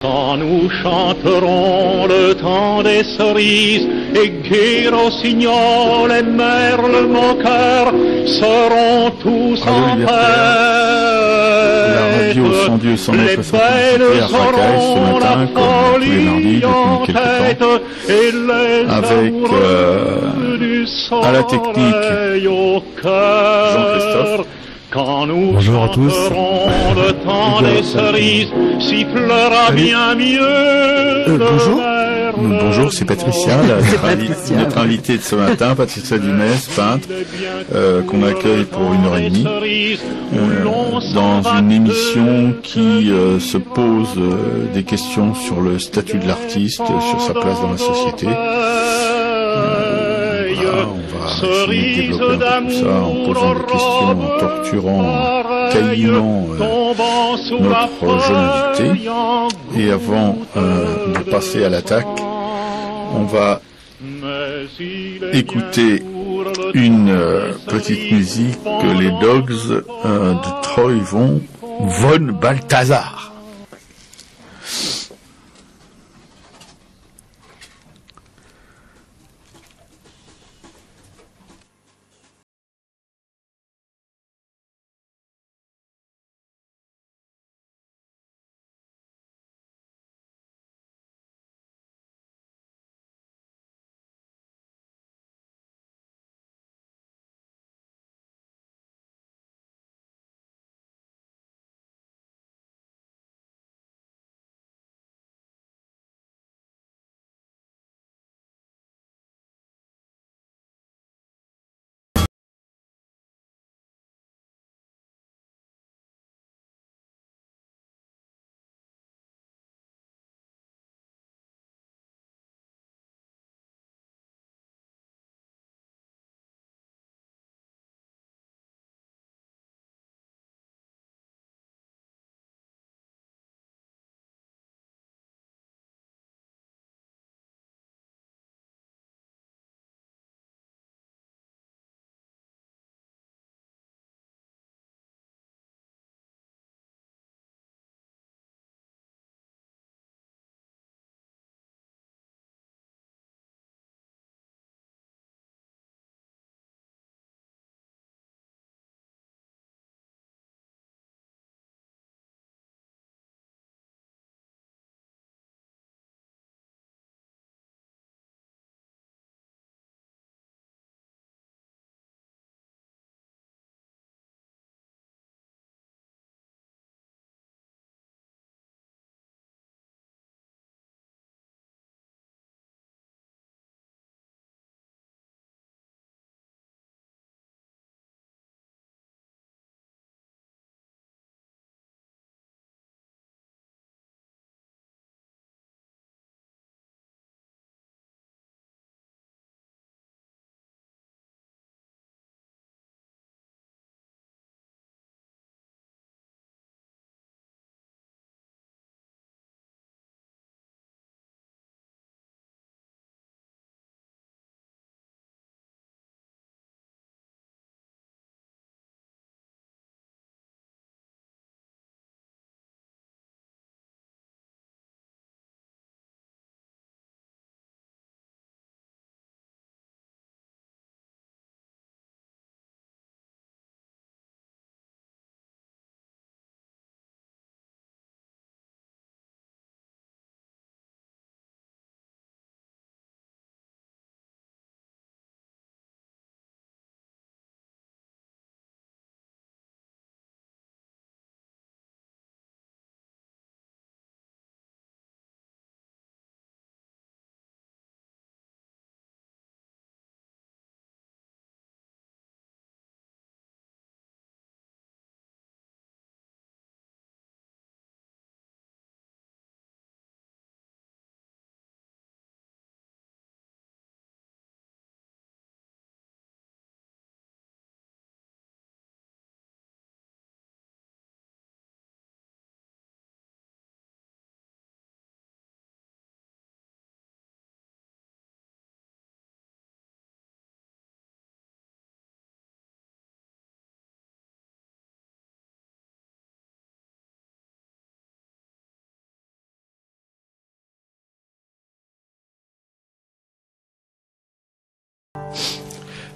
Quand nous chanterons le temps des cerises et gai rossignol et merle moqueur seront tous en La radio fête. 102 109 Les sa belles publicité à Racaille ce auront la matin, comme tous les mardis folie en depuis quelques tête temps, et les avec amoureux du à la technique soleil au cœur. Jean-Christophe. Quand nous Bonjour à tous. chanterons le temps des cerises, sifflera Salut. bien mieux. Bonjour. Bonjour, c'est Patricia, notre invitée de ce matin, Patricia Dumès, peintre, qu'on accueille pour 1h30, dans une émission qui se pose des questions sur le statut de l'artiste, sur sa place dans la société. Voilà, on va essayer de développer un peu tout ça en posant des questions, en torturant, en câlinant notre jeune invité. Et avant de passer à l'attaque, on va écouter une petite musique, les Dogs de Troy von Balthazar.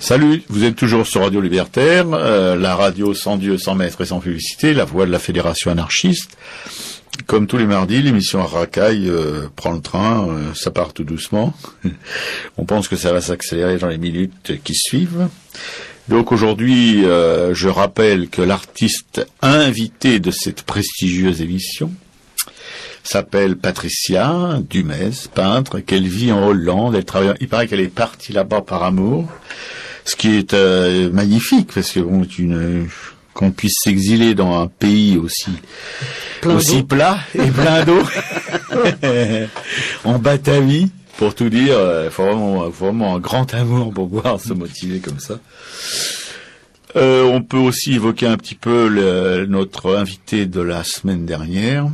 Salut, vous êtes toujours sur Radio Libertaire, la radio sans Dieu, sans maître et sans publicité, la voix de la Fédération anarchiste. Comme tous les mardis, l'émission Racaille prend le train, ça part tout doucement. On pense que ça va s'accélérer dans les minutes qui suivent. Donc aujourd'hui, je rappelle que l'artiste invité de cette prestigieuse émission s'appelle Patricia Dumez, peintre, qu'elle vit en Hollande. Elle travaille. Il paraît qu'elle est partie là-bas par amour, ce qui est magnifique, parce que bon, qu'on puisse s'exiler dans un pays aussi plat et plein d'eau, en Batavie, pour tout dire, faut vraiment un grand amour pour pouvoir se motiver comme ça. On peut aussi évoquer un petit peu notre invité de la semaine dernière,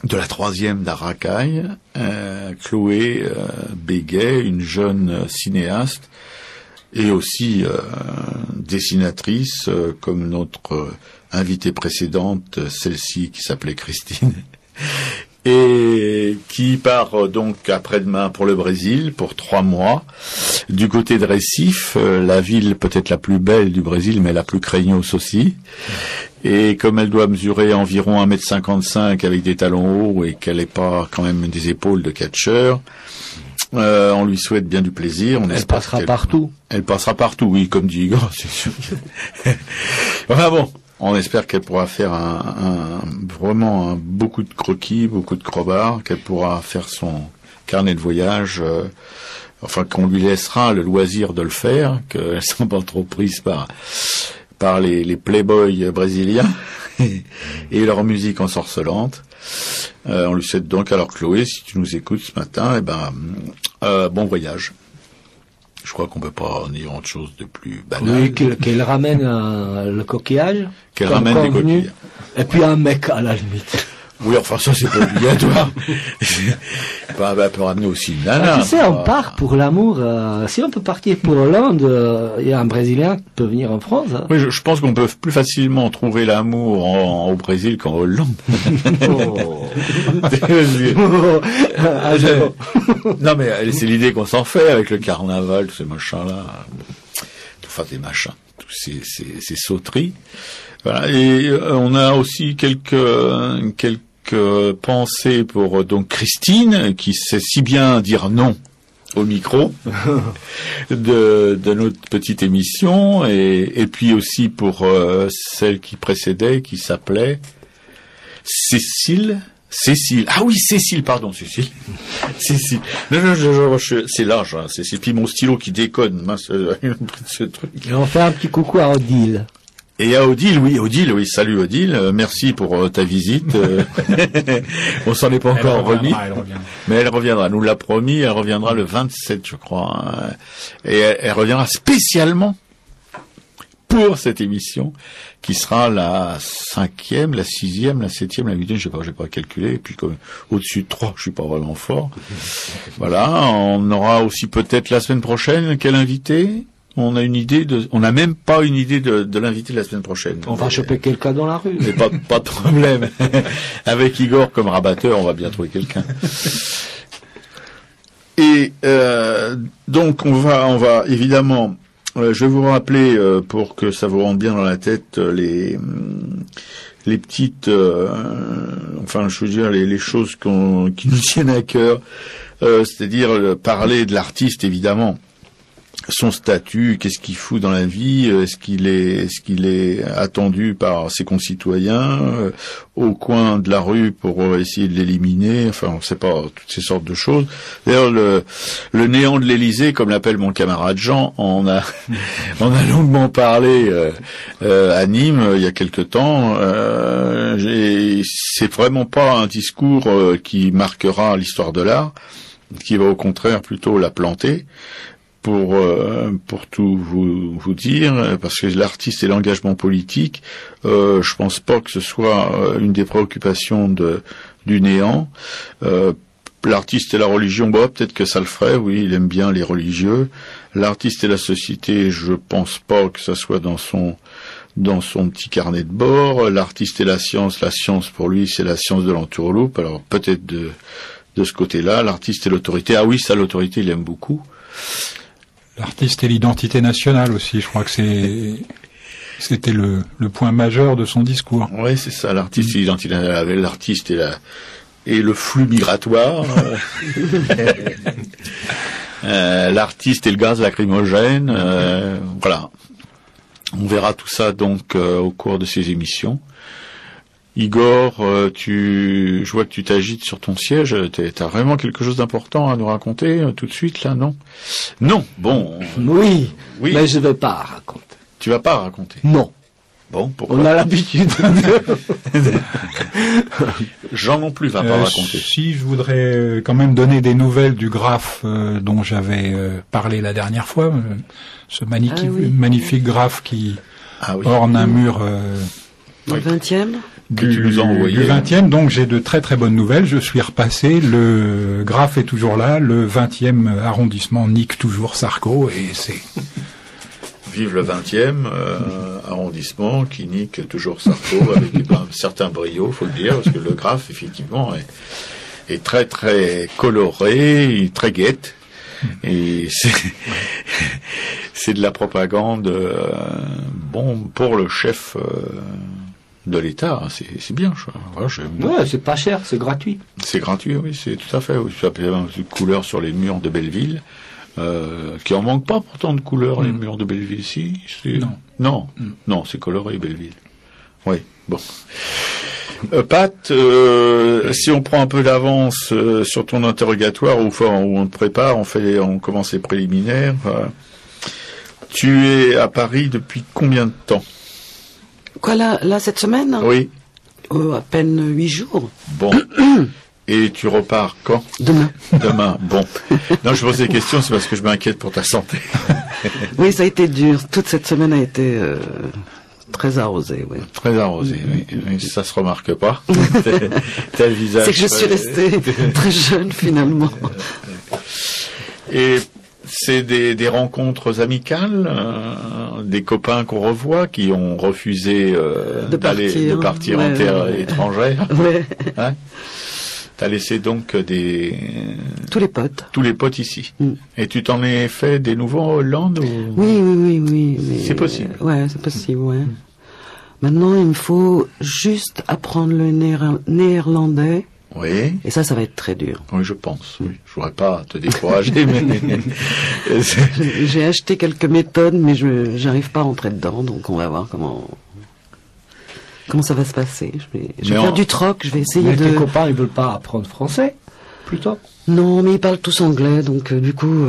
de la 3e d'Aracaille, Chloé Béguet, une jeune cinéaste et aussi dessinatrice, comme notre invitée précédente, celle-ci qui s'appelait Christine, et qui part donc après-demain pour le Brésil pour 3 mois, du côté de Recife, la ville peut-être la plus belle du Brésil, mais la plus craignos aussi. Et comme elle doit mesurer environ 1m55 avec des talons hauts et qu'elle n'ait pas quand même des épaules de catcheur, on lui souhaite bien du plaisir. Elle passera partout. Elle passera partout, oui, comme dit Igor, c'est sûr. Enfin bon, on espère qu'elle pourra faire vraiment beaucoup de croquis, beaucoup de crobards, qu'elle pourra faire son carnet de voyage, enfin qu'on lui laissera le loisir de le faire, qu'elle ne soit pas trop prise par les playboys brésiliens et leur musique ensorcelante. On lui souhaite donc, alors Chloé, si tu nous écoutes ce matin, bon voyage. Je crois qu'on peut pas en dire autre chose de plus banal. Oui, qu'elle ramène le coquillage. Qu'elle ramène des coquillages. Et puis un mec à la limite. Oui, enfin ça c'est pas obligatoire. Elle peut ramener aussi une nana. Tu sais, on part pour l'amour. Si on peut partir pour Hollande, il y a un Brésilien qui peut venir en France. Hein. Oui, je pense qu'on peut plus facilement trouver l'amour au Brésil qu'en Hollande. Oh. Non mais c'est l'idée qu'on s'en fait avec le carnaval, tous ces machins-là. Enfin des machins, tous ces sauteries. Voilà, et on a aussi quelques pensées pour donc Christine, qui sait si bien dire non au micro de notre petite émission, et puis aussi pour celle qui précédait, qui s'appelait Cécile. Ah oui, Cécile, pardon, Cécile. Non, c'est l'âge, hein, Cécile. Puis mon stylo qui déconne, mince, ce truc. Et on fait un petit coucou à Odile. Et à Odile, oui, salut Odile, merci pour ta visite. On s'en est pas encore remis. Mais elle reviendra, nous l'a promis, elle reviendra le 27, je crois. Et elle reviendra spécialement pour cette émission, qui sera la 5e, la 6e, la 7e, la 8e, j'ai pas calculé, et puis comme au-dessus de 3, je suis pas vraiment fort. Voilà, on aura aussi peut-être la semaine prochaine, quel invité? On n'a même pas une idée de l'invité de la semaine prochaine. On va choper quelqu'un dans la rue. Mais pas de problème. Avec Igor comme rabatteur, on va bien trouver quelqu'un. Et donc on va évidemment, je vais vous rappeler pour que ça vous rentre bien dans la tête les petites, enfin je veux dire les choses qui nous tiennent à cœur, c'est-à-dire parler de l'artiste évidemment. Son statut, qu'est-ce qu'il fout dans la vie, est-ce qu'il est attendu par ses concitoyens au coin de la rue pour essayer de l'éliminer, enfin on sait pas, toutes ces sortes de choses. D'ailleurs le néant de l'Élysée, comme l'appelle mon camarade Jean, on a longuement parlé à Nîmes il y a quelque temps. C'est vraiment pas un discours qui marquera l'histoire de l'art, qui va au contraire plutôt la planter. Pour tout vous dire, parce que l'artiste et l'engagement politique, je pense pas que ce soit une des préoccupations du néant. L'artiste et la religion, peut-être que ça le ferait, oui, il aime bien les religieux. L'artiste et la société, je pense pas que ça soit dans son petit carnet de bord. L'artiste et la science pour lui, c'est la science de l'entourloupe, alors peut-être de ce côté-là. L'artiste et l'autorité, ah oui, ça, l'autorité, il aime beaucoup. L'artiste et l'identité nationale aussi, je crois que c'était le point majeur de son discours. Oui, c'est ça, l'artiste et l'identité nationale, l'artiste et le flux migratoire, l'artiste et le gaz lacrymogène, voilà. On verra tout ça donc au cours de ces émissions. Igor, je vois que tu t'agites sur ton siège. T'as vraiment quelque chose d'important à nous raconter tout de suite là, non? Non. Bon. Oui. Oui. Mais je vais pas raconter. Tu vas pas raconter? Non. Bon, pourquoi? On a l'habitude. Jean non plus va pas raconter. Si, je voudrais quand même donner des nouvelles du graphe dont j'avais parlé la dernière fois, ce magnifique graphe qui orne un mur. Le 20e que tu nous as envoyé. Le 20e, donc j'ai de très très bonnes nouvelles. Je suis repassé, le graphe est toujours là, le 20e arrondissement nique toujours Sarko et c'est... Vive le 20e arrondissement qui nique toujours Sarko avec un certain brio, faut le dire, parce que le graphe, effectivement, est très très coloré, très guette. Et c'est de la propagande, bon, pour le chef de l'État, c'est bien. Ouais, c'est pas cher, c'est gratuit. C'est gratuit, oui, c'est tout à fait. Oui, ça peut avoir une couleur sur les murs de Belleville. Qui en manque pas pourtant de couleurs, les murs de Belleville, si. Non, c'est coloré Belleville. Oui, bon. Pat, si on prend un peu d'avance sur ton interrogatoire, où on te prépare, on commence les préliminaires. Tu es à Paris depuis combien de temps? Quoi, là, cette semaine? Oui. À peine 8 jours. Bon. Et tu repars quand? Demain. Bon. Non, je pose des questions, c'est parce que je m'inquiète pour ta santé. Oui, ça a été dur. Toute cette semaine a été très arrosée, oui. Très arrosée, oui. Ça se remarque pas. T'as le visage. C'est que je suis restée très jeune, finalement. Et c'est des rencontres amicales, des copains qu'on revoit qui ont refusé de partir en terre étrangère. Ouais. Hein? T'as laissé donc tous les potes. Tous les potes ici. Et tu t'en es fait des nouveaux en Hollande ou... Oui. C'est possible. Ouais, c'est possible, ouais. Maintenant, il me faut juste apprendre le néerlandais. Oui. Et ça va être très dur. Oui, je pense. Oui. Je voudrais pas te décourager, mais... J'ai acheté quelques méthodes, mais j'arrive pas à rentrer dedans, donc on va voir comment ça va se passer. Je vais faire du troc, je vais essayer de... Tes copains, ils veulent pas apprendre français, plutôt? Non, mais ils parlent tous anglais, donc du coup...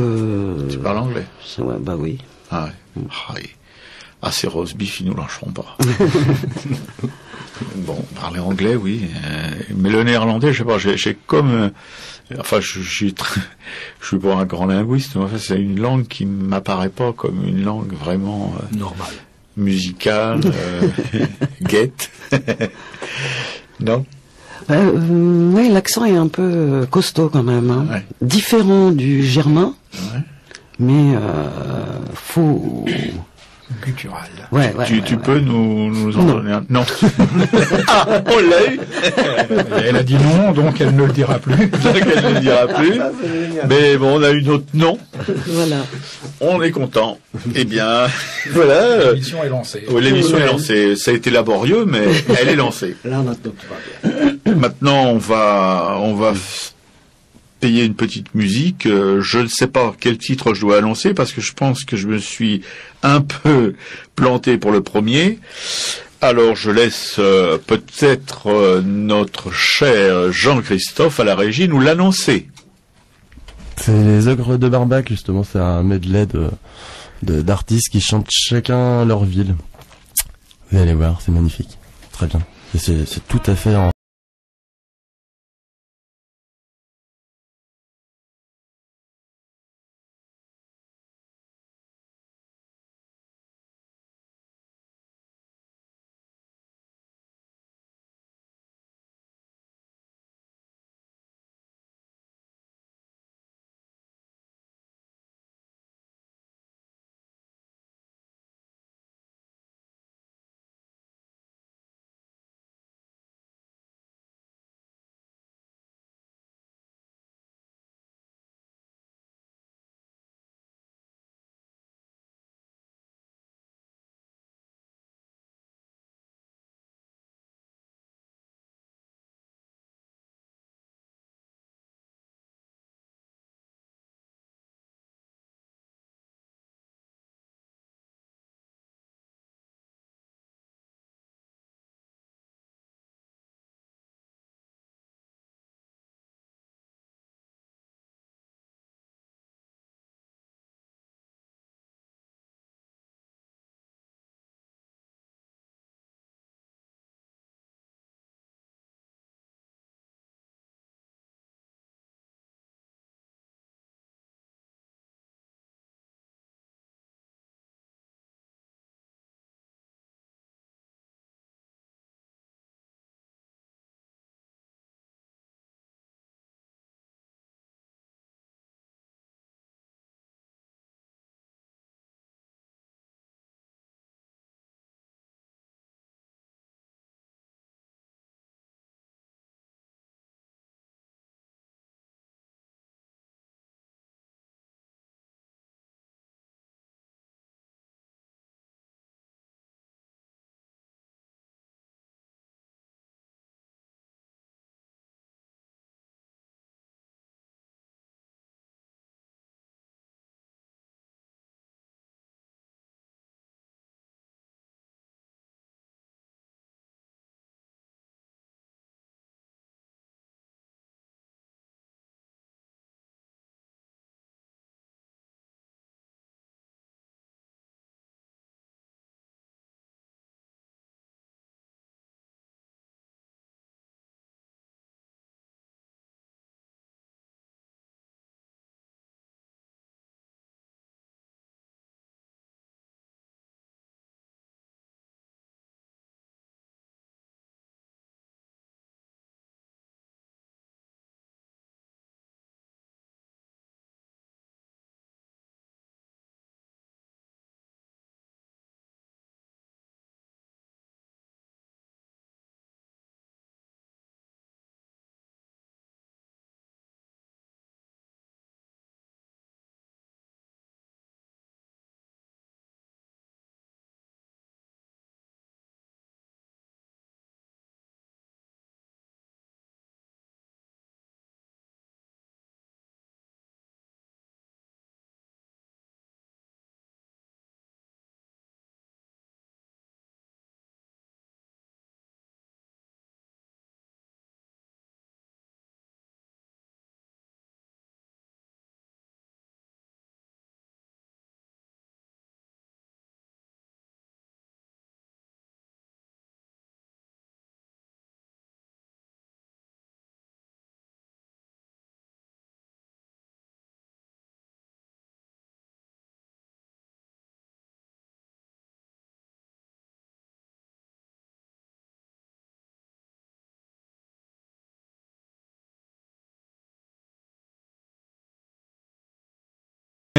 Tu parles anglais? Ouais, bah oui. Ah ouais. Ces roast beef, ils nous lâcheront pas. Bon, parler anglais, oui. Mais le néerlandais, je sais pas, j'ai comme... je suis pas un grand linguiste, mais c'est une langue qui m'apparaît pas comme une langue vraiment... normale. Musicale, guette. Non? Oui, l'accent est un peu costaud quand même. Hein. Ouais. Différent du germain, mais faux... Culturel. Ouais, tu peux nous en donner un... Non. On l'a eu. Elle a dit non, donc elle ne le dira plus. Mais bon, on a eu notre non. Voilà. On est content. Eh bien, voilà. L'émission est lancée. Oui, l'émission est lancée. Ça a été laborieux, mais elle est lancée. Là, maintenant, tout va bien. Maintenant, on va payer une petite musique. Je ne sais pas quel titre je dois annoncer parce que je pense que je me suis un peu planté pour le premier. Alors je laisse peut-être notre cher Jean-Christophe à la régie nous l'annoncer. C'est les Ogres de Barbac, justement. C'est un medley d'artistes qui chantent chacun leur ville. Vous allez voir, c'est magnifique. Très bien. Et c'est tout à fait en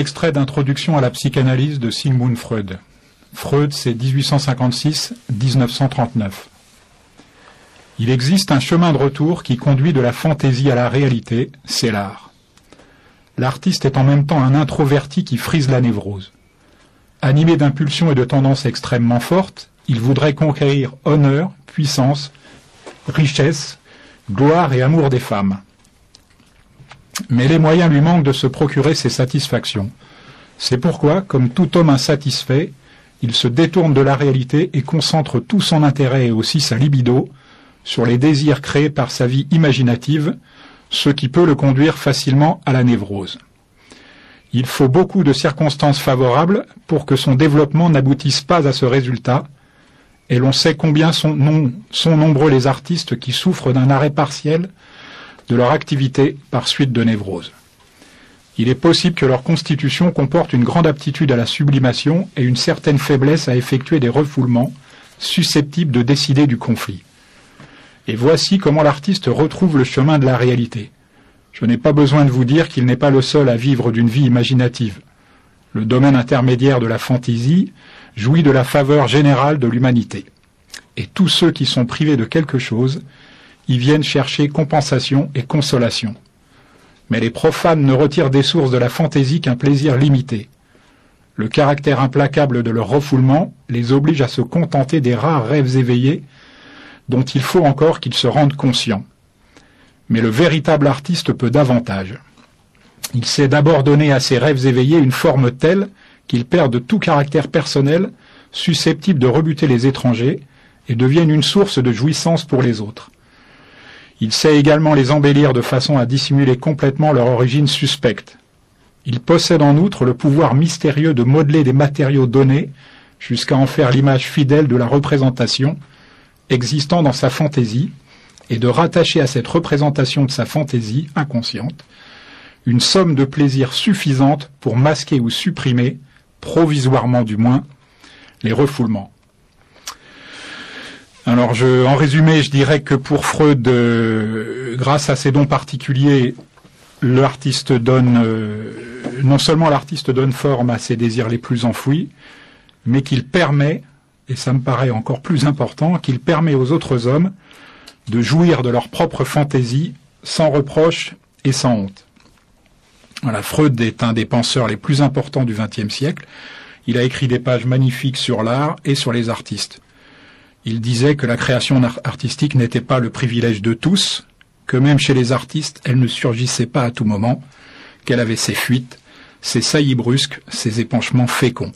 extrait d'introduction à la psychanalyse de Sigmund Freud. Freud, c'est 1856-1939. Il existe un chemin de retour qui conduit de la fantaisie à la réalité, c'est l'art. L'artiste est en même temps un introverti qui frise la névrose. Animé d'impulsions et de tendances extrêmement fortes, il voudrait conquérir honneur, puissance, richesse, gloire et amour des femmes. Mais les moyens lui manquent de se procurer ces satisfactions. C'est pourquoi, comme tout homme insatisfait, il se détourne de la réalité et concentre tout son intérêt et aussi sa libido sur les désirs créés par sa vie imaginative, ce qui peut le conduire facilement à la névrose. Il faut beaucoup de circonstances favorables pour que son développement n'aboutisse pas à ce résultat, et l'on sait combien sont nombreux les artistes qui souffrent d'un arrêt partiel de leur activité par suite de névrose. Il est possible que leur constitution comporte une grande aptitude à la sublimation et une certaine faiblesse à effectuer des refoulements susceptibles de décider du conflit. Et voici comment l'artiste retrouve le chemin de la réalité. Je n'ai pas besoin de vous dire qu'il n'est pas le seul à vivre d'une vie imaginative. Le domaine intermédiaire de la fantaisie jouit de la faveur générale de l'humanité. Et tous ceux qui sont privés de quelque chose y viennent chercher compensation et consolation. Mais les profanes ne retirent des sources de la fantaisie qu'un plaisir limité. Le caractère implacable de leur refoulement les oblige à se contenter des rares rêves éveillés dont il faut encore qu'ils se rendent conscients. Mais le véritable artiste peut davantage. Il sait d'abord donner à ses rêves éveillés une forme telle qu'ils perdent tout caractère personnel, susceptible de rebuter les étrangers, et deviennent une source de jouissance pour les autres. Il sait également les embellir de façon à dissimuler complètement leur origine suspecte. Il possède en outre le pouvoir mystérieux de modeler des matériaux donnés jusqu'à en faire l'image fidèle de la représentation existant dans sa fantaisie et de rattacher à cette représentation de sa fantaisie inconsciente une somme de plaisir suffisante pour masquer ou supprimer, provisoirement du moins, les refoulements. Alors, en résumé, je dirais que pour Freud, grâce à ses dons particuliers, l'artiste donne, non seulement l'artiste donne forme à ses désirs les plus enfouis, mais qu'il permet, et ça me paraît encore plus important, qu'il permet aux autres hommes de jouir de leur propre fantaisie sans reproche et sans honte. Voilà, Freud est un des penseurs les plus importants du XXe siècle. Il a écrit des pages magnifiques sur l'art et sur les artistes. Il disait que la création artistique n'était pas le privilège de tous, que même chez les artistes, elle ne surgissait pas à tout moment, qu'elle avait ses fuites, ses saillies brusques, ses épanchements féconds.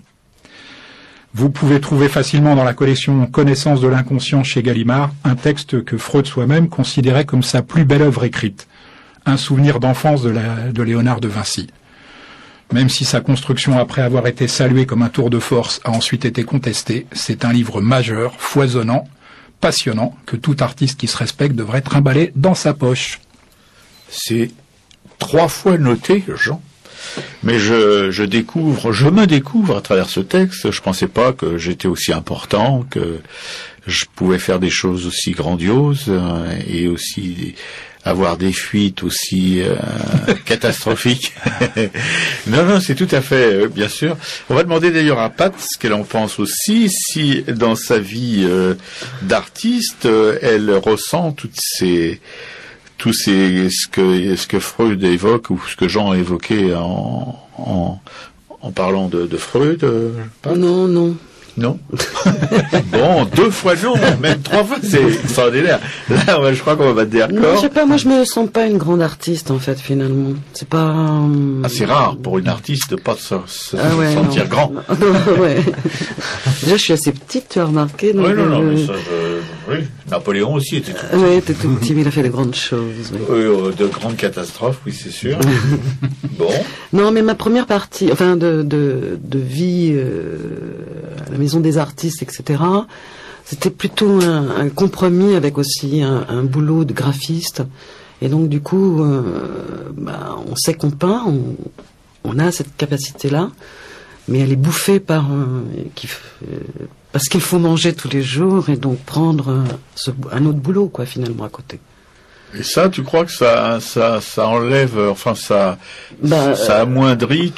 Vous pouvez trouver facilement dans la collection Connaissance de l'inconscient chez Gallimard un texte que Freud soi-même considérait comme sa plus belle œuvre écrite, un souvenir d'enfance de Léonard de Vinci. Même si sa construction, après avoir été saluée comme un tour de force, a ensuite été contestée, c'est un livre majeur, foisonnant, passionnant, que tout artiste qui se respecte devrait trimballer dans sa poche. C'est 3 fois noté, Jean. Mais je me découvre à travers ce texte. Je pensais pas que j'étais aussi important, que je pouvais faire des choses aussi grandioses et aussi avoir des fuites aussi catastrophiques. Non, c'est tout à fait, bien sûr. On va demander d'ailleurs à Pat ce qu'elle en pense aussi, si dans sa vie d'artiste, elle ressent ce que Freud évoque ou ce que Jean a évoqué en parlant de Freud. Non. Non. Bon, 2 fois non, même 3 fois, c'est extraordinaire. Là, je crois qu'on va battre d'accord. Non, je sais pas, moi je me sens pas une grande artiste en fait finalement. C'est pas. C'est rare pour une artiste de pas se sentir grand. Ouais. Déjà, je suis assez petite, tu as remarqué. Donc, mais ça, oui. Napoléon aussi était tout petit. Oui, était tout petit, mais il a fait de grandes choses. Oui. De grandes catastrophes, oui, c'est sûr. Bon. Non, mais ma première partie, enfin de vie à la maison des artistes, etc. C'était plutôt un compromis avec aussi un boulot de graphiste. Et donc du coup, on sait qu'on peint, on a cette capacité-là, mais elle est bouffée par parce qu'il faut manger tous les jours et donc prendre un autre boulot, quoi, finalement, à côté. Et ça, tu crois que ça enlève, enfin ça amoindrit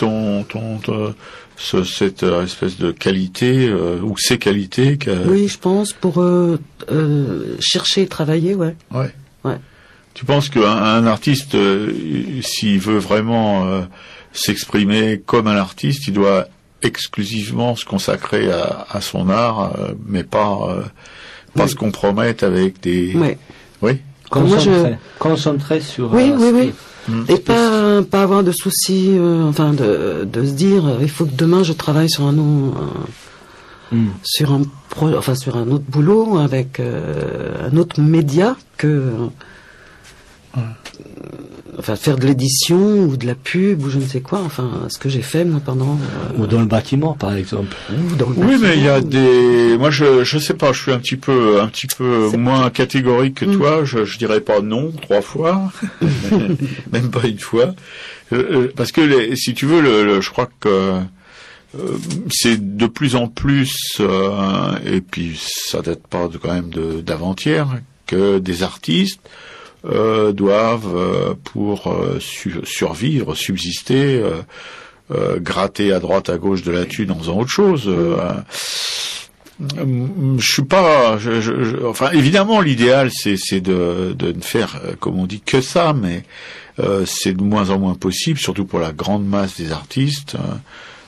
cette espèce de qualité ou ces qualités Oui, je pense pour chercher et travailler, ouais. Ouais. Tu penses qu'un artiste, s'il veut vraiment s'exprimer comme un artiste, il doit exclusivement se consacrer à son art, mais pas se compromettre avec des... Oui. Concentré sur... Oui. Et pas avoir de soucis, de se dire, il faut que demain je travaille sur sur un autre boulot avec un autre média que... faire de l'édition ou de la pub ou je ne sais quoi, ce que j'ai fait pendant... Ou dans le bâtiment, par exemple. Oui, mais il y a des... Moi, je sais pas, je suis un petit peu moins catégorique que toi. Je dirais pas non 3 fois, même pas une fois. Parce que, si tu veux, je crois que c'est de plus en plus, et puis ça date pas quand même d'avant-hier, que des artistes doivent pour survivre, subsister, gratter à droite à gauche de la thune en faisant autre chose. Je suis pas, enfin évidemment l'idéal c'est de ne faire comme on dit que ça, mais c'est de moins en moins possible, surtout pour la grande masse des artistes.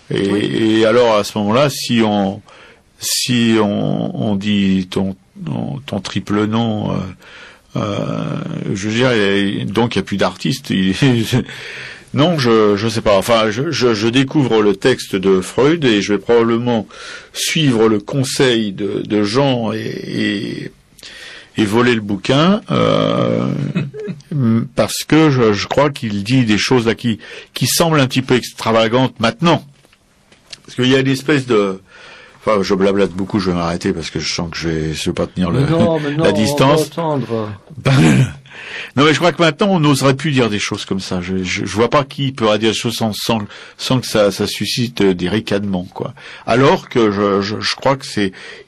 Et alors à ce moment-là, si on dit ton triple nom. Je veux dire, donc il n'y a plus d'artistes. Non, je sais pas. Enfin, je découvre le texte de Freud et je vais probablement suivre le conseil de Jean et voler le bouquin parce que je crois qu'il dit des choses là qui semblent un petit peu extravagantes maintenant. Parce qu'il y a une espèce de... Enfin, je blablate beaucoup, je vais m'arrêter parce que je sens que je vais pas tenir la distance. On va Non, mais je crois que maintenant, on n'oserait plus dire des choses comme ça. Je vois pas qui pourra dire des choses sans que ça suscite des ricanements, quoi. Alors que je crois que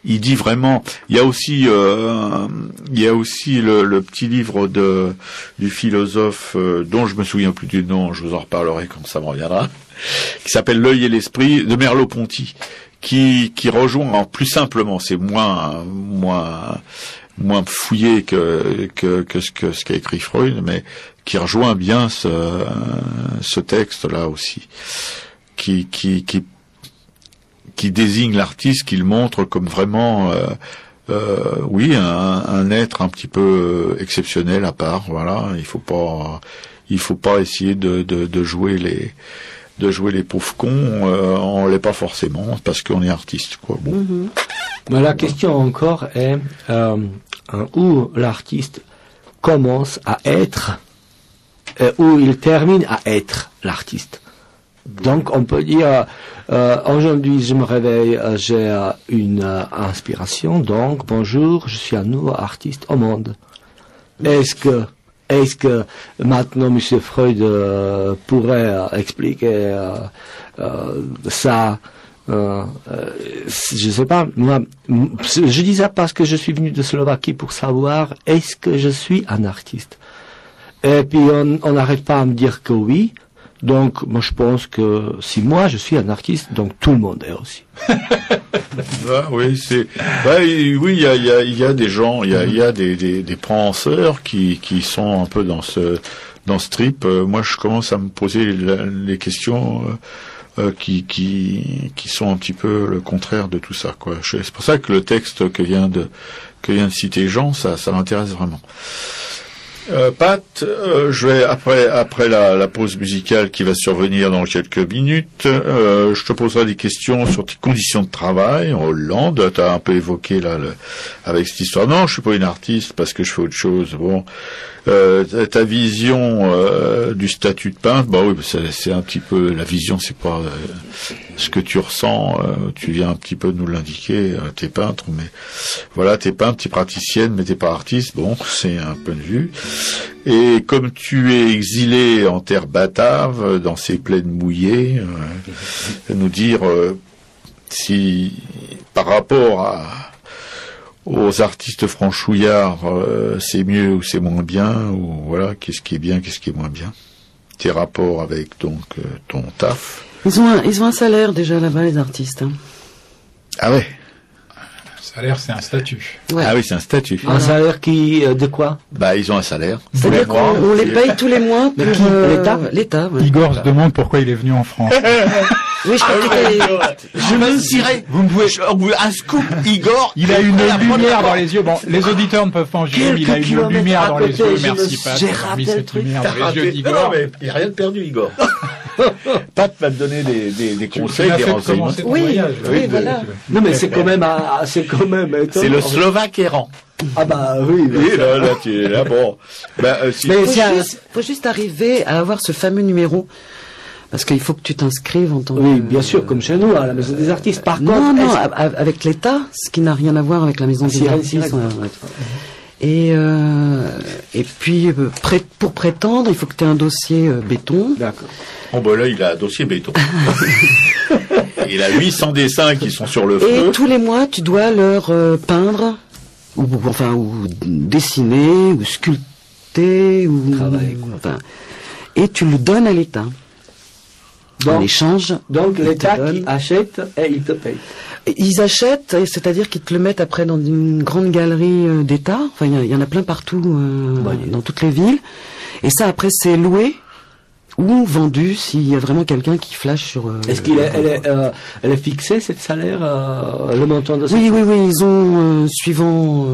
il dit vraiment, il y a aussi le petit livre du philosophe, dont je me souviens plus du nom, je vous en reparlerai quand ça me reviendra, qui s'appelle L'œil et l'esprit, de Merleau-Ponty. Qui rejoint plus simplement, c'est moins fouillé que ce qu'a écrit Freud, mais qui rejoint bien ce texte-là aussi, qui désigne l'artiste, qui le montre comme vraiment un être un petit peu exceptionnel à part. Voilà, il faut pas essayer de jouer les pauvres cons, on l'est pas forcément parce qu'on est artiste, quoi. Bon. Mais la question encore est où l'artiste commence à être, où il termine à être l'artiste. Donc on peut dire aujourd'hui je me réveille, j'ai une inspiration, donc bonjour, je suis un nouveau artiste au monde. Est-ce que maintenant M. Freud pourrait expliquer ça? Je sais pas. Moi, je dis ça parce que je suis venu de Slovaquie pour savoir est-ce que je suis un artiste. Et puis on n'arrête pas à me dire que oui. Donc moi je pense que si moi je suis un artiste, donc tout le monde est aussi. Oui, il y a des gens, il y a des penseurs qui sont un peu dans ce trip. Moi je commence à me poser les questions qui sont un petit peu le contraire de tout ça, quoi. C'est pour ça que le texte que vient de citer Jean, ça m'intéresse vraiment. Pat, je vais après la pause musicale qui va survenir dans quelques minutes, je te poserai des questions sur tes conditions de travail en Hollande. Tu as un peu évoqué là avec cette histoire. Non, je suis pas une artiste parce que je fais autre chose. Bon, ta vision du statut de peintre, bah oui, c'est un petit peu la vision, c'est pas ce que tu ressens. Tu viens un petit peu nous l'indiquer. T'es peintre, mais voilà, t'es peintre, t'es praticienne, mais t'es pas artiste. Bon, c'est un point de vue. Et comme tu es exilé en terre batave, dans ces plaines mouillées, nous dire si par rapport aux artistes franchouillards, c'est mieux ou c'est moins bien, ou voilà, qu'est-ce qui est bien, qu'est-ce qui est moins bien. Tes rapports avec donc ton taf. Ils ont un salaire déjà là-bas, les artistes. Hein. Ah ouais. Salaire, c'est un statut. Ouais. Ah oui, c'est un statut. Un salaire qui de quoi? Bah ils ont un salaire. C'est-à-dire qu'on les paye tous les mois pour l'État l'État. Ouais. Igor se demande pourquoi il est venu en France. Oui, je crois que Je me dirais, Vous me pouvez... un scoop, Igor. Il a une lumière dans les yeux. Bon, les auditeurs ne peuvent pas en juger, mais il a Quelques une kilomètres lumière à dans les côté, yeux. je Merci, me- Pat, j'ai d'avoir mis raté le cette truc. lumière dans les yeux Non, d'Igor. mais il n'y a rien de perdu, Igor. Pat va te donner des conseils, m'as des fait renseignements. commencer ton Oui, voyage. oui, voilà. Non, mais c'est quand même, C'est le Slovaque errant. Ah bah oui. Oui, là, tu es là, bon. Si Mais Faut juste arriver à avoir ce fameux numéro. Parce qu'il faut que tu t'inscrives en tant que... Oui, bien sûr, comme chez nous, à la Maison des Artistes. Par Non, contre, non, est-ce- avec l'État, ce qui n'a rien à voir avec la maison des Sirène, artistes. Sirène. Ouais. Et puis, pour prétendre, il faut que tu aies un dossier béton. D'accord. Oh, bah là, il a un dossier béton. Il a 800 dessins qui sont sur le Et feu. tous les mois, tu dois leur peindre, ou dessiner, ou sculpter, ou... Travailler, quoi. Enfin, et tu le donnes à l'État. En échange, Donc ils l'État te donnent- qui achète et il te paye. Ils achètent, c'est-à-dire qu'ils te le mettent après dans une grande galerie d'État. Enfin, il y en a plein partout, dans toutes les villes. Et ça, après, c'est loué ou vendu s'il y a vraiment quelqu'un qui flash sur... Est-ce elle est fixée, cette salaire, le montant de Oui, ils ont, suivant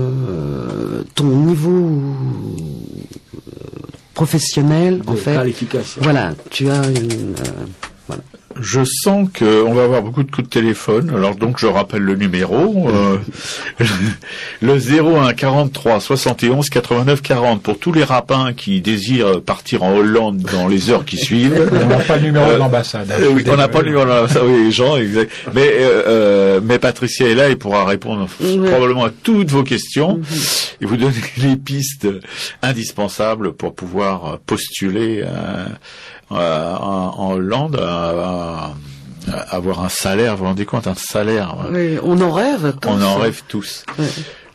ton niveau professionnel, en fait. qualification. Voilà, tu as une... Je sens qu'on va avoir beaucoup de coups de téléphone. Alors donc je rappelle le numéro, le 01 43 71 89 40 pour tous les rapins qui désirent partir en Hollande dans les heures qui suivent. On n'a pas le numéro de l'ambassade. Oui, on n'a pas le numéro de l'ambassade. Oui, Jean, exact. Mais Patricia est là et pourra répondre probablement à toutes vos questions et vous donner les pistes indispensables pour pouvoir postuler en Hollande à avoir un salaire. Vous vous rendez compte, un salaire. Oui, on en rêve. tous. On en rêve tous. Ouais.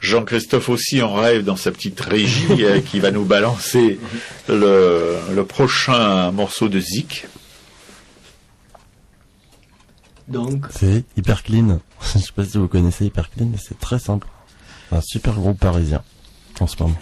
Jean-Christophe aussi en rêve dans sa petite régie qui va nous balancer le prochain morceau de Zik. Donc, C'est Hyper Clean. Je sais pas si vous connaissez Hyper Clean, mais c'est très simple. Un super groupe parisien en ce moment.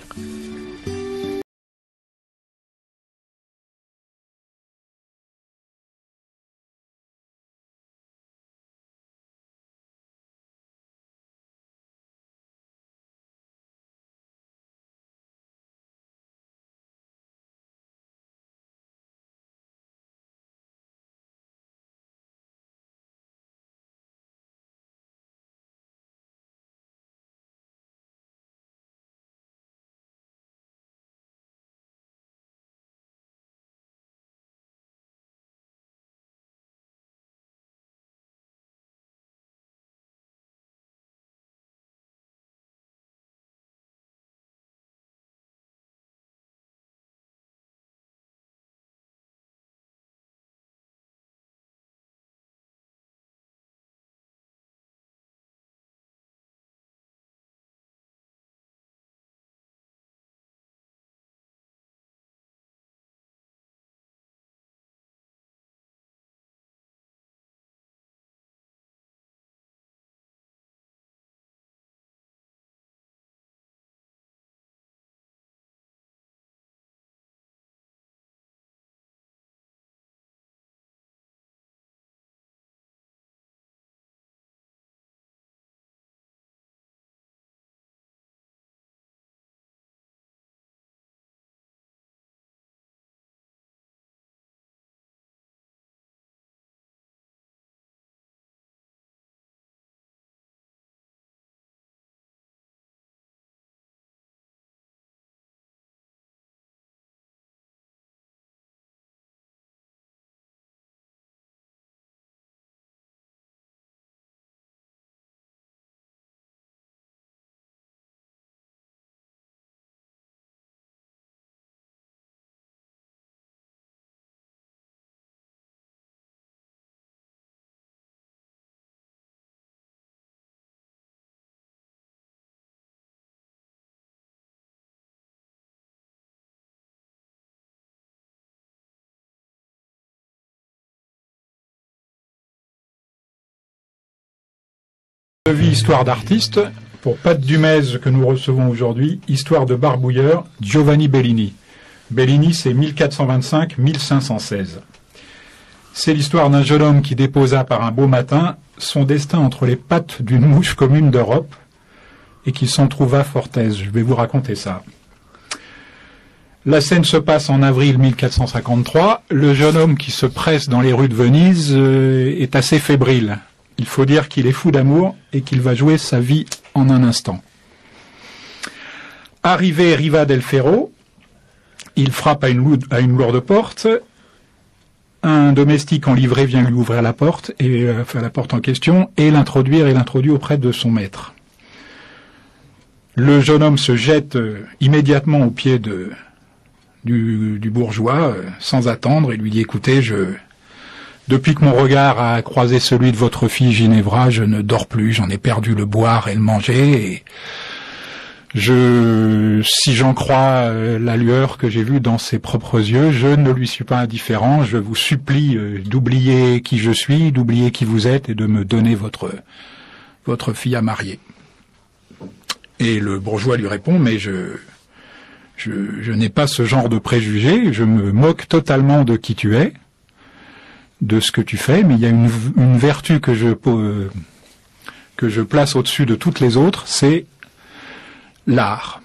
De vie, histoire d'artiste, pour Pat Dumez que nous recevons aujourd'hui, histoire de barbouilleur, Giovanni Bellini. Bellini, c'est 1425-1516. C'est l'histoire d'un jeune homme qui déposa par un beau matin son destin entre les pattes d'une mouche commune d'Europe et qui s'en trouva fort aise. Je vais vous raconter ça. La scène se passe en avril 1453. Le jeune homme qui se presse dans les rues de Venise est assez fébrile. Il faut dire qu'il est fou d'amour et qu'il va jouer sa vie en un instant. Arrivé Riva del Ferro, il frappe à une lourde porte. Un domestique en livrée vient lui ouvrir la porte, la porte en question, et l'introduit auprès de son maître. Le jeune homme se jette immédiatement aux pieds du bourgeois, sans attendre, et lui dit « Écoutez, depuis que mon regard a croisé celui de votre fille Ginevra, je ne dors plus, j'en ai perdu le boire et le manger, et si j'en crois la lueur que j'ai vue dans ses propres yeux, je ne lui suis pas indifférent, je vous supplie d'oublier qui je suis, d'oublier qui vous êtes, et de me donner votre fille à marier. » Et le bourgeois lui répond « Mais je n'ai pas ce genre de préjugés, je me moque totalement de qui tu es, de ce que tu fais, mais il y a une vertu que je place au-dessus de toutes les autres, c'est l'art.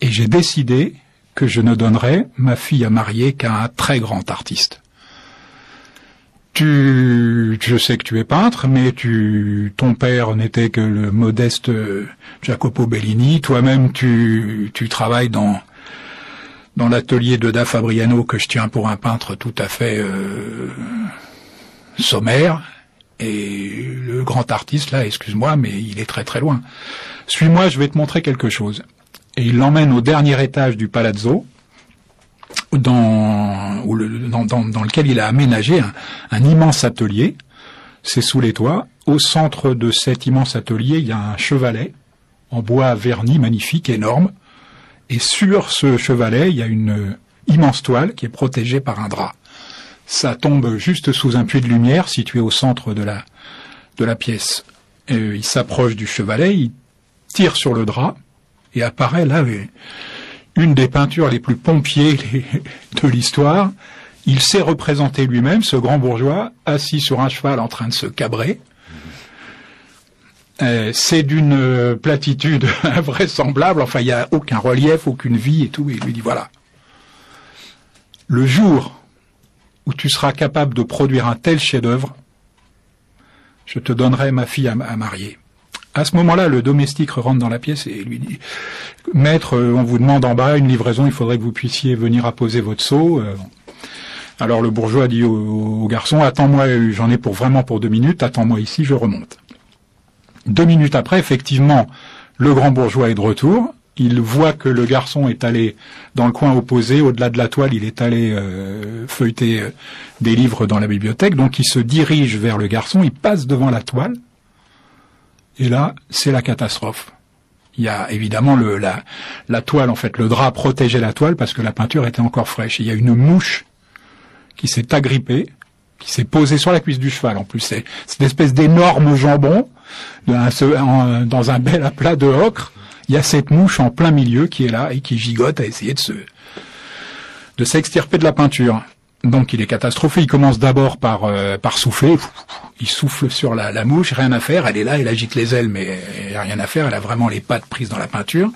Et j'ai décidé que je ne donnerais ma fille à marier qu'à un très grand artiste. Je sais que tu es peintre, mais ton père n'était que le modeste Jacopo Bellini. Toi-même, tu travailles dans l'atelier de Da Fabriano que je tiens pour un peintre tout à fait sommaire. Et le grand artiste, là, excuse-moi, mais il est très très loin. Suis-moi, je vais te montrer quelque chose. Et il l'emmène au dernier étage du palazzo, dans lequel il a aménagé un immense atelier. C'est sous les toits. Au centre de cet immense atelier, il y a un chevalet en bois verni magnifique, énorme. Et sur ce chevalet, il y a une immense toile qui est protégée par un drap. Ça tombe juste sous un puits de lumière situé au centre de la pièce. Il s'approche du chevalet, il tire sur le drap et apparaît là une des peintures les plus pompiers de l'histoire. Il s'est représenté lui-même, ce grand bourgeois, assis sur un cheval en train de se cabrer. C'est d'une platitude invraisemblable, enfin il n'y a aucun relief, aucune vie et tout, et il lui dit voilà, le jour où tu seras capable de produire un tel chef-d'œuvre, je te donnerai ma fille à marier. À ce moment-là, le domestique rentre dans la pièce et lui dit « Maître, on vous demande en bas une livraison, il faudrait que vous puissiez venir apposer votre seau. » Alors le bourgeois dit au garçon « Attends-moi, j'en ai vraiment pour 2 minutes, attends-moi ici, je remonte. » 2 minutes après, effectivement, le grand bourgeois est de retour. Il voit que le garçon est allé dans le coin opposé, au-delà de la toile, il est allé feuilleter des livres dans la bibliothèque. Donc il se dirige vers le garçon, il passe devant la toile. Et là, c'est la catastrophe. Il y a évidemment la toile, en fait, le drap protégeait la toile parce que la peinture était encore fraîche. Il y a une mouche qui s'est agrippée, qui s'est posée sur la cuisse du cheval. En plus, c'est une espèce d'énorme jambon dans un bel aplat de ocre. Il y a cette mouche en plein milieu qui est là et qui gigote à essayer de s'extirper de la peinture. Donc il est catastrophé. Il commence d'abord par souffler. Il souffle sur la mouche, rien à faire. Elle est là, elle agite les ailes, mais il n'y a rien à faire. Elle a vraiment les pattes prises dans la peinture.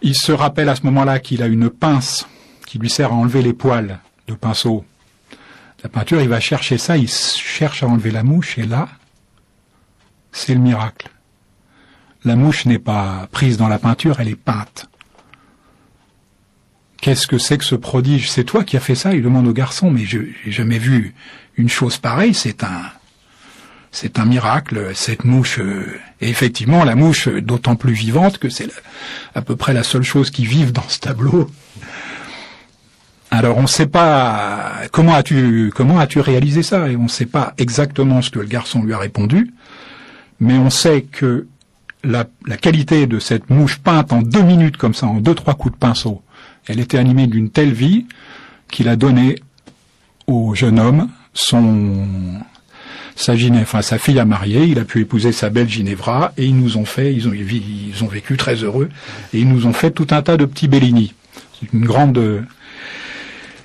Il se rappelle à ce moment-là qu'il a une pince qui lui sert à enlever les poils de pinceau. La peinture, il va chercher ça, il cherche à enlever la mouche, et là, c'est le miracle. La mouche n'est pas prise dans la peinture, elle est peinte. Qu'est-ce que c'est que ce prodige? C'est toi qui as fait ça? Il demande au garçon, mais j'ai jamais vu une chose pareille, c'est un miracle, cette mouche. Et effectivement, la mouche, d'autant plus vivante que c'est à peu près la seule chose qui vive dans ce tableau. Alors on ne sait pas comment as-tu réalisé ça, et on ne sait pas exactement ce que le garçon lui a répondu, mais on sait que la qualité de cette mouche peinte en 2 minutes comme ça, en 2-3 coups de pinceau, elle était animée d'une telle vie qu'il a donné au jeune homme sa fille a marié, il a pu épouser sa belle Ginevra, et ils ont vécu très heureux, et ils nous ont fait tout un tas de petits Bellini. C'est une grande...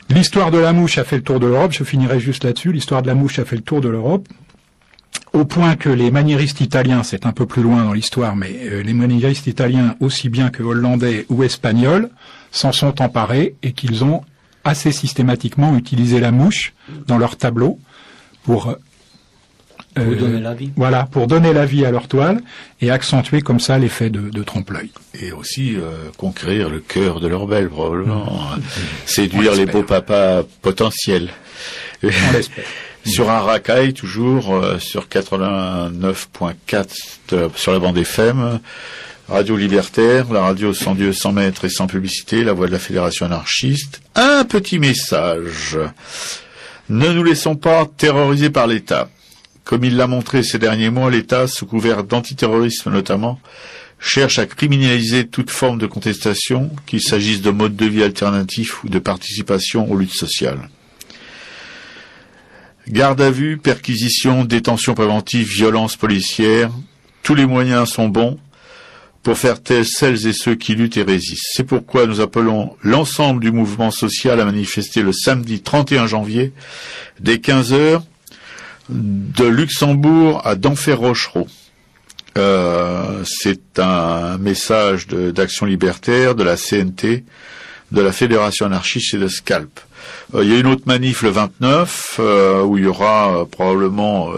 L'histoire de la mouche a fait le tour de l'Europe, je finirai juste là-dessus, l'histoire de la mouche a fait le tour de l'Europe, au point que les maniéristes italiens, c'est un peu plus loin dans l'histoire, mais les maniéristes italiens, aussi bien que hollandais ou espagnols, s'en sont emparés et qu'ils ont assez systématiquement utilisé la mouche dans leurs tableaux pour donner la vie. Voilà, pour donner la vie à leur toile et accentuer comme ça l'effet de trompe-l'œil. Et aussi conquérir le cœur de leur belle, probablement. Séduire les beaux papas potentiels. On l'espère. Sur un racaille, toujours, sur 89.4 sur la bande FM, Radio Libertaire, la radio sans Dieu, sans maître et sans publicité, la voix de la Fédération anarchiste. Un petit message. Ne nous laissons pas terroriser par l'État. Comme il l'a montré ces derniers mois, l'État, sous couvert d'antiterrorisme notamment, cherche à criminaliser toute forme de contestation, qu'il s'agisse de mode de vie alternatif ou de participation aux luttes sociales. Garde à vue, perquisition, détention préventive, violence policière, tous les moyens sont bons pour faire taire celles et ceux qui luttent et résistent. C'est pourquoi nous appelons l'ensemble du mouvement social à manifester le samedi 31 janvier, dès 15h, de Luxembourg à Denfert-Rochereau. C'est un message d'Action Libertaire, de la CNT, de la Fédération anarchiste et de Scalp. Il y a une autre manif le 29 où il y aura probablement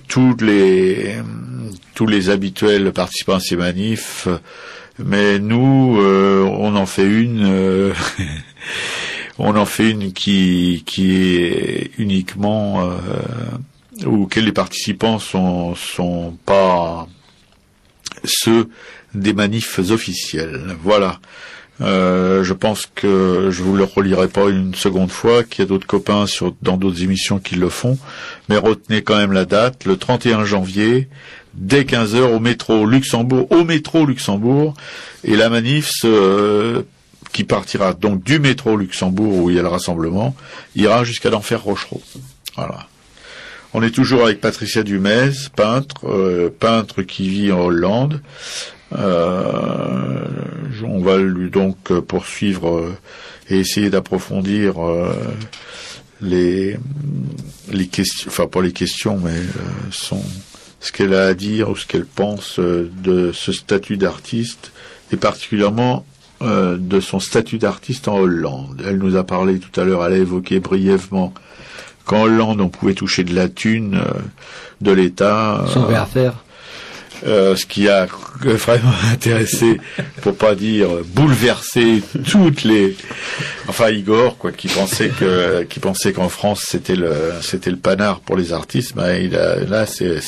tous les habituels participants à ces manifs, mais nous on en fait une qui est uniquement auquel les participants sont pas ceux des manifs officiels. Voilà. Je pense que je vous le relirai pas une seconde fois, qu'il y a d'autres copains dans d'autres émissions qui le font, mais retenez quand même la date, le 31 janvier, dès 15h au métro Luxembourg, et la manif qui partira donc du métro Luxembourg où il y a le rassemblement, ira jusqu'à Denfert-Rochereau. Voilà. On est toujours avec Patricia Dumez, peintre qui vit en Hollande. On va lui donc poursuivre et essayer d'approfondir les questions, enfin pas les questions, mais ce qu'elle a à dire ou ce qu'elle pense de ce statut d'artiste et particulièrement de son statut d'artiste en Hollande. Elle nous a parlé tout à l'heure, elle a évoqué brièvement qu'en Hollande on pouvait toucher de la thune de l'État. Sans rien faire. Ce qui a vraiment intéressé, pour pas dire bouleversé toutes les, enfin Igor quoi, qui pensait qu'en France c'était le panard pour les artistes, mais là c'est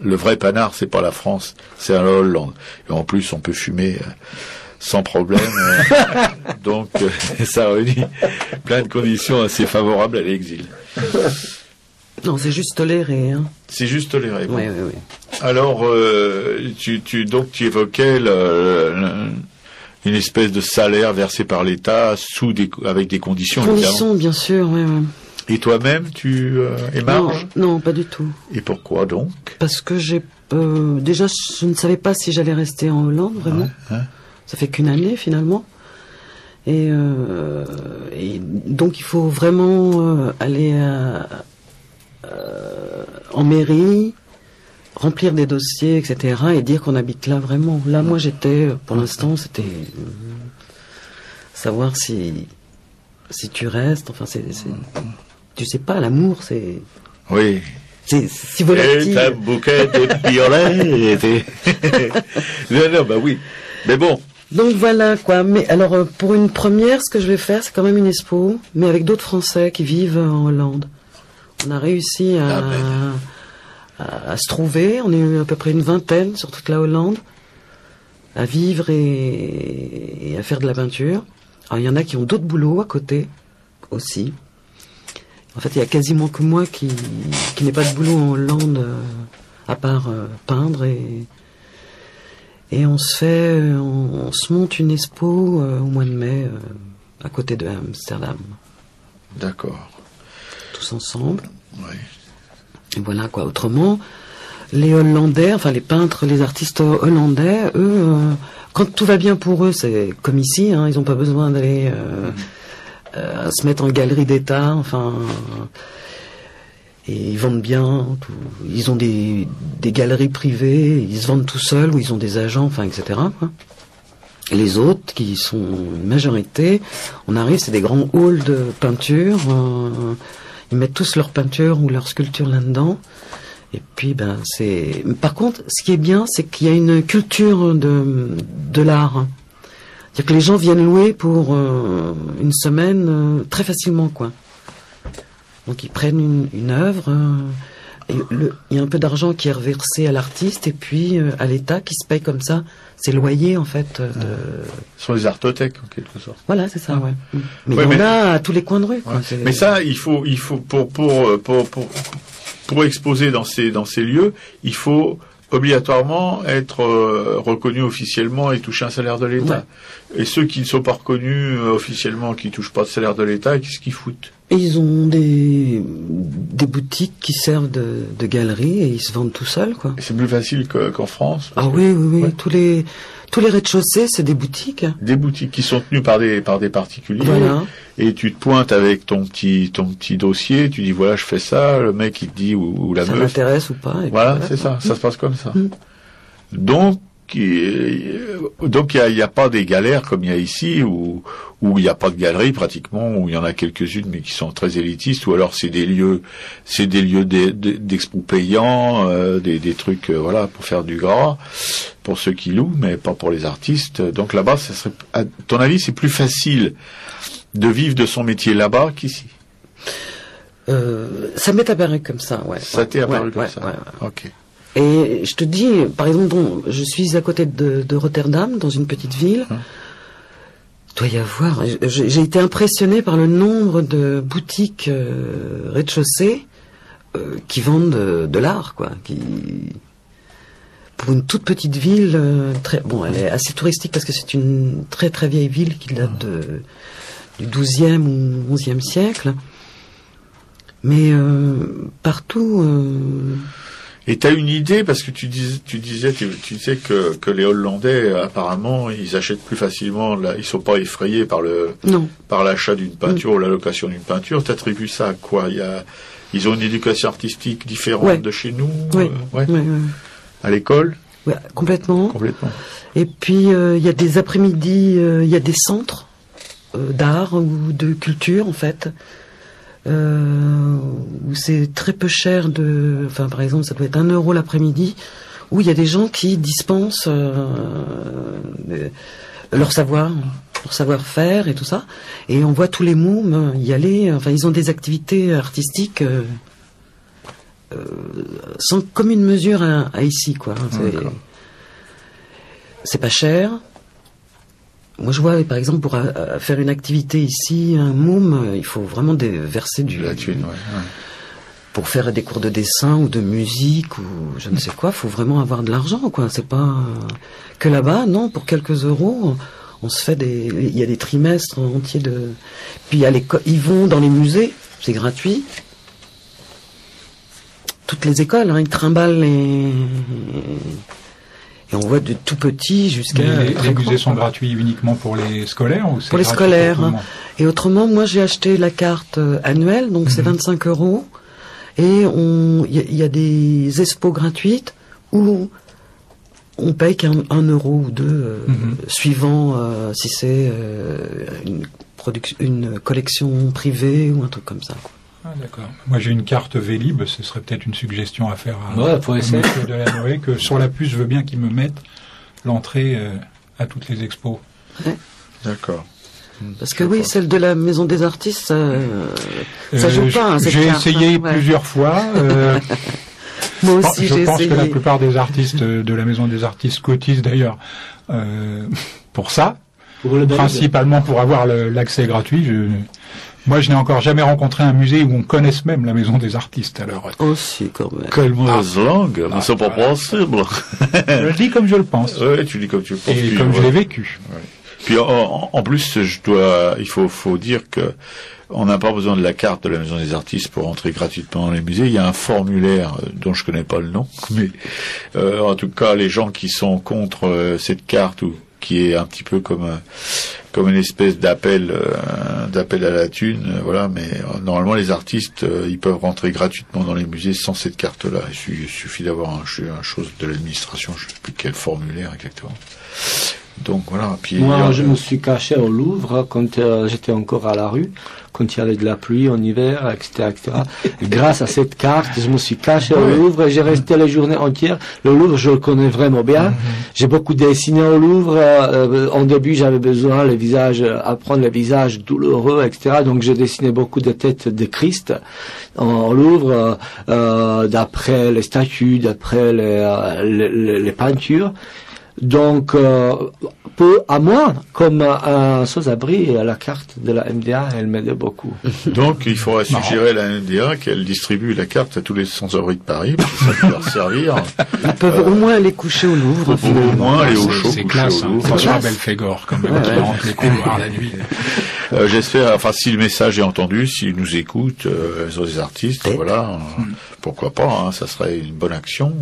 le vrai panard, c'est pas la France, c'est la Hollande. Et en plus on peut fumer sans problème, donc ça réunit plein de conditions assez favorables à l'exil. Non, c'est juste toléré. Hein. C'est juste toléré. Bon. Oui. Alors, tu évoquais une espèce de salaire versé par l'État avec des conditions. Conditions, bien sûr, oui. Et toi-même, tu émarges ? Non, pas du tout. Et pourquoi donc ? Parce que déjà, je ne savais pas si j'allais rester en Hollande, vraiment. Ça fait qu'une année, finalement. Et donc, il faut vraiment aller en mairie, remplir des dossiers, etc., et dire qu'on habite là vraiment. Là, moi, pour l'instant, c'était savoir si tu restes. Enfin, tu sais pas, l'amour, c'est. Oui. C'est si volatile. Et un bouquet de violets. Non, bah oui. Mais bon. Donc voilà quoi. Mais alors, pour une première, ce que je vais faire, c'est quand même une expo, mais avec d'autres Français qui vivent en Hollande. On a réussi à se trouver, on est à peu près une vingtaine sur toute la Hollande, à vivre et à faire de la peinture. Alors il y en a qui ont d'autres boulots à côté aussi. En fait, il y a quasiment que moi qui n'ai pas de boulot en Hollande à part peindre et on se monte une expo au mois de mai à côté de Amsterdam. D'accord. Tous ensemble. Oui. Et voilà quoi. Autrement, les Hollandais, enfin les peintres, les artistes hollandais, eux, quand tout va bien pour eux, c'est comme ici, hein, ils n'ont pas besoin d'aller se mettre en galerie d'État, enfin, et ils vendent bien. Ils ont des galeries privées, ils se vendent tout seuls ou ils ont des agents, enfin, etc. Quoi. Et les autres, qui sont une majorité, on arrive, c'est des grands halls de peinture. Ils mettent tous leur peinture ou leur sculpture là-dedans. Et puis, c'est. Par contre, ce qui est bien, c'est qu'il y a une culture de l'art. C'est-à-dire que les gens viennent louer pour une semaine très facilement, quoi. Donc, ils prennent une œuvre. Il y a un peu d'argent qui est reversé à l'artiste et puis à l'État qui se paye comme ça. C'est loyer, en fait. Ce sont les artothèques, en quelque sorte. Voilà, c'est ça, ouais. Mais il y en a à tous les coins de rue, quoi. Ouais. Mais ça, il faut pour exposer dans ces lieux, il faut obligatoirement être reconnu officiellement et toucher un salaire de l'État. Ouais. Et ceux qui ne sont pas reconnus officiellement, qui touchent pas de salaire de l'État, qu'est-ce qu'ils foutent? Et ils ont des boutiques qui servent de galeries et ils se vendent tout seuls, quoi. Et c'est plus facile qu'en France? Ah oui. Ouais. Tous les rez-de-chaussée, c'est des boutiques. Des boutiques qui sont tenues par des particuliers. Voilà. Et tu te pointes avec ton petit dossier, tu dis voilà, je fais ça, le mec il te dit ou la meuf. Ça m'intéresse ou pas. Voilà, c'est ça, ça se passe comme ça. Donc il y a pas des galères comme il y a ici où il y a pas de galeries pratiquement, où il y en a quelques-unes mais qui sont très élitistes, ou alors c'est des lieux d'expo payants, des trucs voilà pour faire du gras pour ceux qui louent, mais pas pour les artistes. Donc là-bas, ça serait, à ton avis, c'est plus facile de vivre de son métier là-bas qu'ici? Ça m'est apparu comme ça, ouais. Ça t'est apparu comme ça. Ouais. Ok. Et je te dis, par exemple, je suis à côté de Rotterdam, dans une petite ville. Il doit y avoir. J'ai été impressionné par le nombre de boutiques rez-de-chaussée qui vendent de l'art, quoi. Pour une toute petite ville, elle est assez touristique parce que c'est une très très vieille ville qui date du XIIe ou XIe siècle. Mais partout. Et t'as une idée, parce que tu disais que les Hollandais, apparemment, ils achètent plus facilement, ils sont pas effrayés par l'achat d'une peinture ou la location d'une peinture. T'attribues ça à quoi? Ils ont une éducation artistique différente de chez nous? Oui. À l'école? Oui, complètement. Et puis, il y a des après-midi, il y a des centres d'art ou de culture, en fait, où c'est très peu cher par exemple, ça doit être 1 euro l'après-midi, où il y a des gens qui dispensent leur savoir-faire et tout ça. Et on voit tous les mômes y aller, enfin, ils ont des activités artistiques sans commune mesure à ici, quoi. C'est pas cher. Moi, je vois, par exemple, pour faire une activité ici, un môme, il faut vraiment verser la thune, pour faire des cours de dessin ou de musique ou je ne sais quoi, faut vraiment avoir de l'argent, quoi. C'est pas que là-bas, non, pour quelques euros, on se fait il y a des trimestres entiers de. Puis ils vont dans les musées, c'est gratuit. Toutes les écoles, ils trimballent et on voit de tout petit jusqu'à. Les musées sont gratuits uniquement pour les scolaires ou c'est pour les scolaires. Et autrement, moi j'ai acheté la carte annuelle, donc c'est 25 euros. Et il y a des expos gratuites où on paye qu'1 euro ou 2, suivant si c'est une collection privée ou un truc comme ça, quoi. Ah, d'accord. Moi, j'ai une carte Vélib, ce serait peut-être une suggestion à faire pour essayer de la Noé, que sur la puce, je veux bien qu'ils me mettent l'entrée à toutes les expos. Ouais. D'accord. Parce que oui, celle de la Maison des Artistes, ça joue pas, hein, cette j'ai carte, essayé plusieurs fois. Moi aussi, je pense essayé. que la plupart des artistes de la Maison des Artistes cotisent d'ailleurs pour ça, principalement pour avoir l'accès gratuit. Moi, je n'ai encore jamais rencontré un musée où on connaisse même la Maison des Artistes. Alors, oh si, quand même. Quelle mauvaise langue, mais c'est pas possible. Je le dis comme je le pense. Oui, tu dis comme tu le penses. Et comme je l'ai vécu. Ouais. Puis en plus, il faut dire que on n'a pas besoin de la carte de la Maison des Artistes pour entrer gratuitement dans les musées. Il y a un formulaire dont je connais pas le nom, mais en tout cas, les gens qui sont contre cette carte ou qui est un petit peu comme une espèce d'appel à la thune, voilà. Mais normalement, les artistes, ils peuvent rentrer gratuitement dans les musées sans cette carte-là. Il suffit d'avoir un chose de l'administration, je sais plus quel formulaire exactement. Donc voilà. Puis moi, je me suis caché au Louvre quand j'étais encore à la rue, quand il y avait de la pluie en hiver, etc., etc. Grâce à cette carte, je me suis caché au Louvre et j'ai resté les journées entières. Le Louvre, je le connais vraiment bien. J'ai beaucoup dessiné au Louvre. En début, j'avais besoin apprendre les visages douloureux, etc. Donc, j'ai dessiné beaucoup de têtes de Christ au Louvre, d'après les statues, d'après les peintures. Donc, peu à moi, comme un sans-abri, la carte de la MDA, elle m'aide beaucoup. Donc, il faudrait suggérer à la MDA qu'elle distribue la carte à tous les sans-abri de Paris, parce que ça peut leur servir. Ils peuvent au moins aller coucher au Louvre. Au moins aller au chaud, c'est coucher classe, au Louvre. François Belphégor, quand même, qui rentre les couloirs la nuit. J'espère, enfin, si le message est entendu, s'ils nous écoutent, sur les artistes, voilà, pourquoi pas, hein, ça serait une bonne action.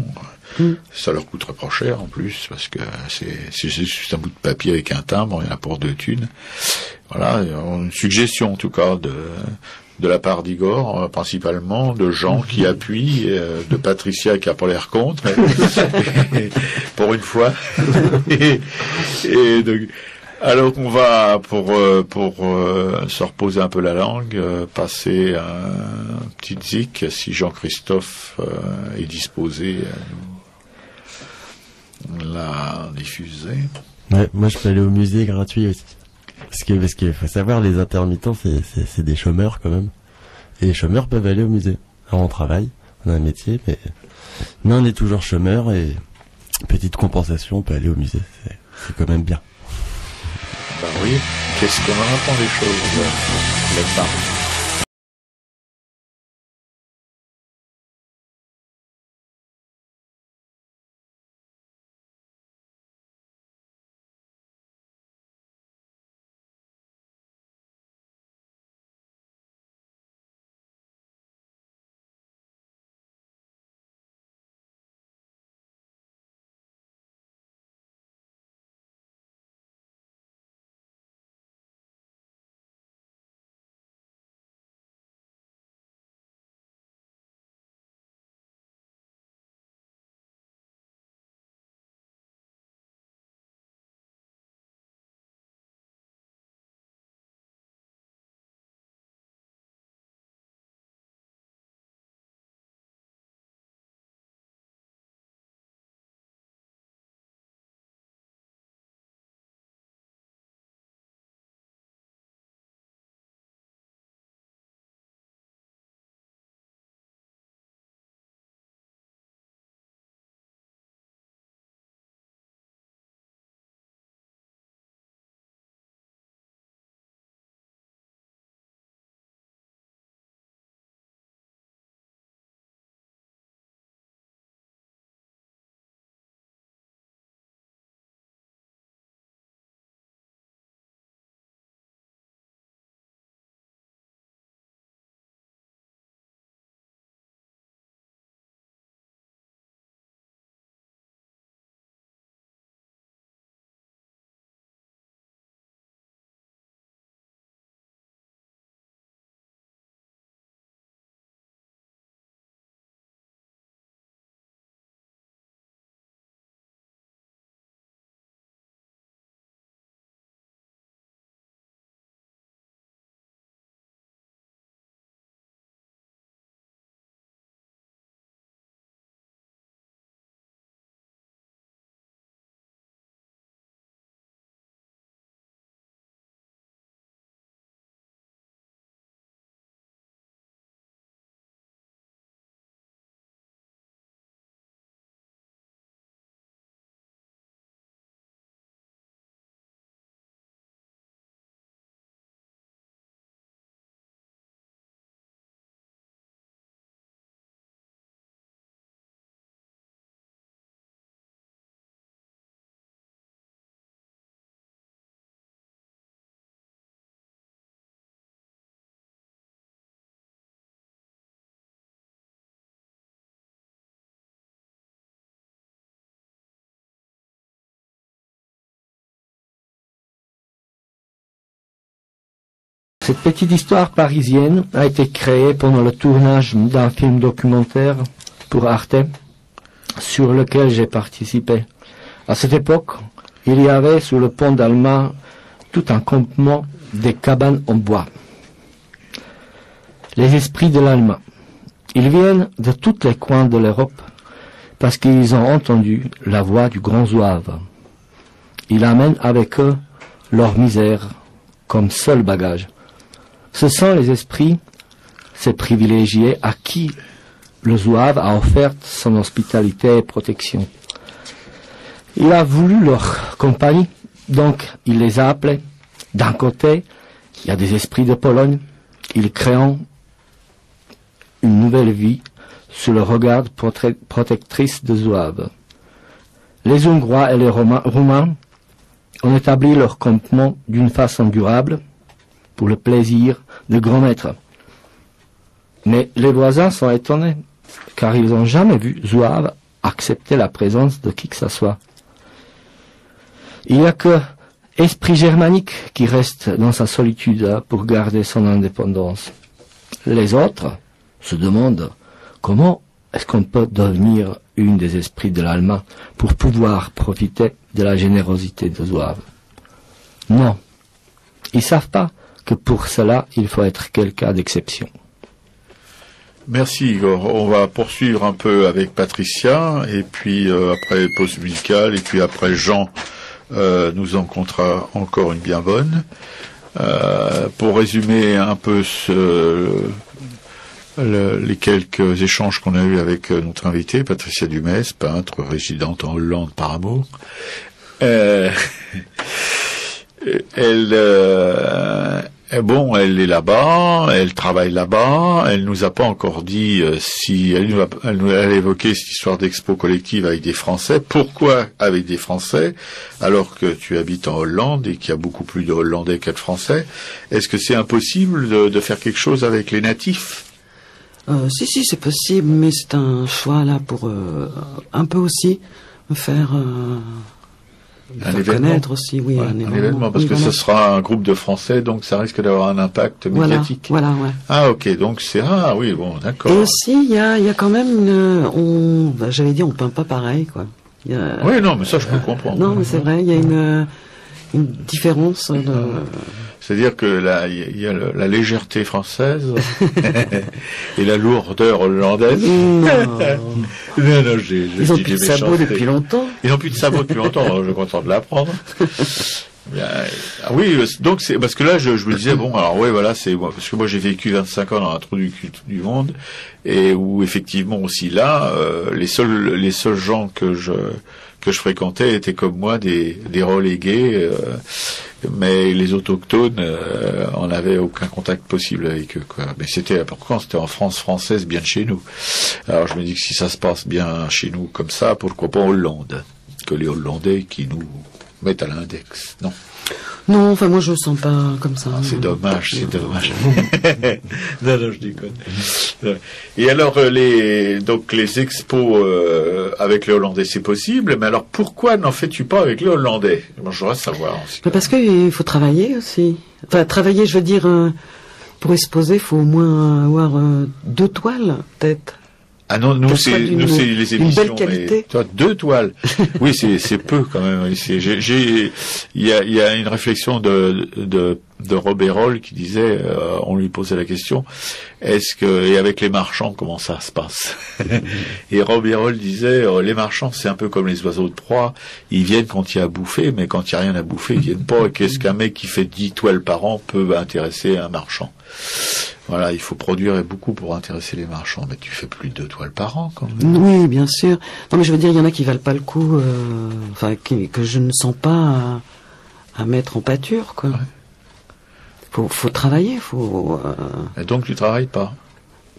Ça leur coûterait pas cher en plus, parce que c'est juste un bout de papier avec un timbre, il y en a pour 2 thunes. Voilà, une suggestion en tout cas de la part d'Igor, principalement, de Jean qui appuie, de Patricia qui a pas l'air contre, pour une fois. et donc, alors qu'on va, pour se reposer un peu la langue, passer un petit zik, si Jean-Christophe est disposé à nous la diffuser. Ouais, moi je peux aller au musée gratuit aussi. Parce que faut savoir, les intermittents, c'est des chômeurs quand même. Et les chômeurs peuvent aller au musée. Alors on travaille, on a un métier, mais on est toujours chômeur et petite compensation, on peut aller au musée. C'est quand même bien. Bah oui, qu'est-ce qu'on en apprend des choses, là-dedans. Cette petite histoire parisienne a été créée pendant le tournage d'un film documentaire pour Arte, sur lequel j'ai participé. À cette époque, il y avait sur le pont d'Alma tout un campement des cabanes en bois. Les esprits de l'Alma, ils viennent de tous les coins de l'Europe parce qu'ils ont entendu la voix du grand zouave. Ils amènent avec eux leur misère comme seul bagage. Ce sont les esprits, ces privilégiés à qui le zouave a offert son hospitalité et protection. Il a voulu leur compagnie, donc il les a appelés. D'un côté, il y a des esprits de Pologne, ils créent une nouvelle vie sous le regard protectrice de zouave. Les Hongrois et les Roumains ont établi leur campement d'une façon durable pour le plaisir de grands maîtres. Mais les voisins sont étonnés, car ils n'ont jamais vu zouave accepter la présence de qui que ce soit. Il n'y a que esprit germanique qui reste dans sa solitude pour garder son indépendance. Les autres se demandent comment est-ce qu'on peut devenir une des esprits de l'Alma pour pouvoir profiter de la générosité de zouave. Non, ils savent pas que pour cela il faut être quelqu'un d'exception. Merci Igor. On va poursuivre un peu avec Patricia, et puis après pause musicale, et puis après Jean nous en comptera encore une bien bonne. Pour résumer un peu les quelques échanges qu'on a eus avec notre invitée, Patricia Dumès, peintre résidente en Hollande par amour. Elle est là-bas, elle travaille là-bas, elle nous a pas encore dit si elle a évoqué cette histoire d'expo collective avec des Français. Pourquoi avec des Français alors que tu habites en Hollande et qu'il y a beaucoup plus de Hollandais qu'il y a de Français? Est-ce que c'est impossible de faire quelque chose avec les natifs? Si, c'est possible, mais c'est un choix là pour un peu aussi me faire connaître aussi, oui, ouais, un événement, parce que ce sera un groupe de Français, donc ça risque d'avoir un impact médiatique. Voilà, ouais. Ah, ok, donc oui, bon, d'accord. Et aussi, il y a quand même j'allais dire, on peint pas pareil, quoi. Oui, non, mais ça, je peux comprendre. Non, mais c'est vrai, il y a une différence. C'est-à-dire que il y a la légèreté française et la lourdeur hollandaise. Non, ils n'ont plus de sabots depuis longtemps. Ils n'ont plus de sabots depuis longtemps, je suis content de l'apprendre. Ah oui, donc c'est parce que là je me disais bon, alors ouais, voilà, c'est parce que moi j'ai vécu 25 ans dans un trou du cul du monde, et où effectivement aussi là les seuls gens que je fréquentais étaient comme moi des relégués, mais les autochtones on n'avait aucun contact possible avec eux, quoi. Mais c'était en France française, bien de chez nous. Alors je me dis que si ça se passe bien chez nous comme ça, pourquoi pas en Hollande, que les Hollandais qui nous mettent à l'index, non? Non, enfin moi je le sens pas comme ça. Ah, c'est dommage. Non, je déconne. Et alors les expos avec les Hollandais, c'est possible, mais alors pourquoi n'en fais-tu pas avec les Hollandais? Moi je voudrais savoir. Parce qu'il faut travailler aussi. Enfin travailler, je veux dire, pour exposer, il faut au moins avoir 2 toiles, peut-être. Ah non, nous c'est les émissions. Une belle qualité. Toi, 2 toiles. Oui, c'est peu quand même. Il y a une réflexion de Robert Roll qui disait, on lui posait la question, et avec les marchands, comment ça se passe? Et Robert Roll disait, les marchands, c'est un peu comme les oiseaux de proie, ils viennent quand il y a à bouffer, mais quand il n'y a rien à bouffer, ils viennent pas. Et qu'est-ce qu'un mec qui fait 10 toiles par an peut intéresser un marchand? Voilà, il faut produire beaucoup pour intéresser les marchands, mais tu fais plus de 2 toiles par an, quand même. Oui, bien sûr. Non, mais je veux dire, il y en a qui valent pas le coup, que je ne sens pas à mettre en pâture, quoi. Ouais. Faut travailler, Et donc tu travailles pas?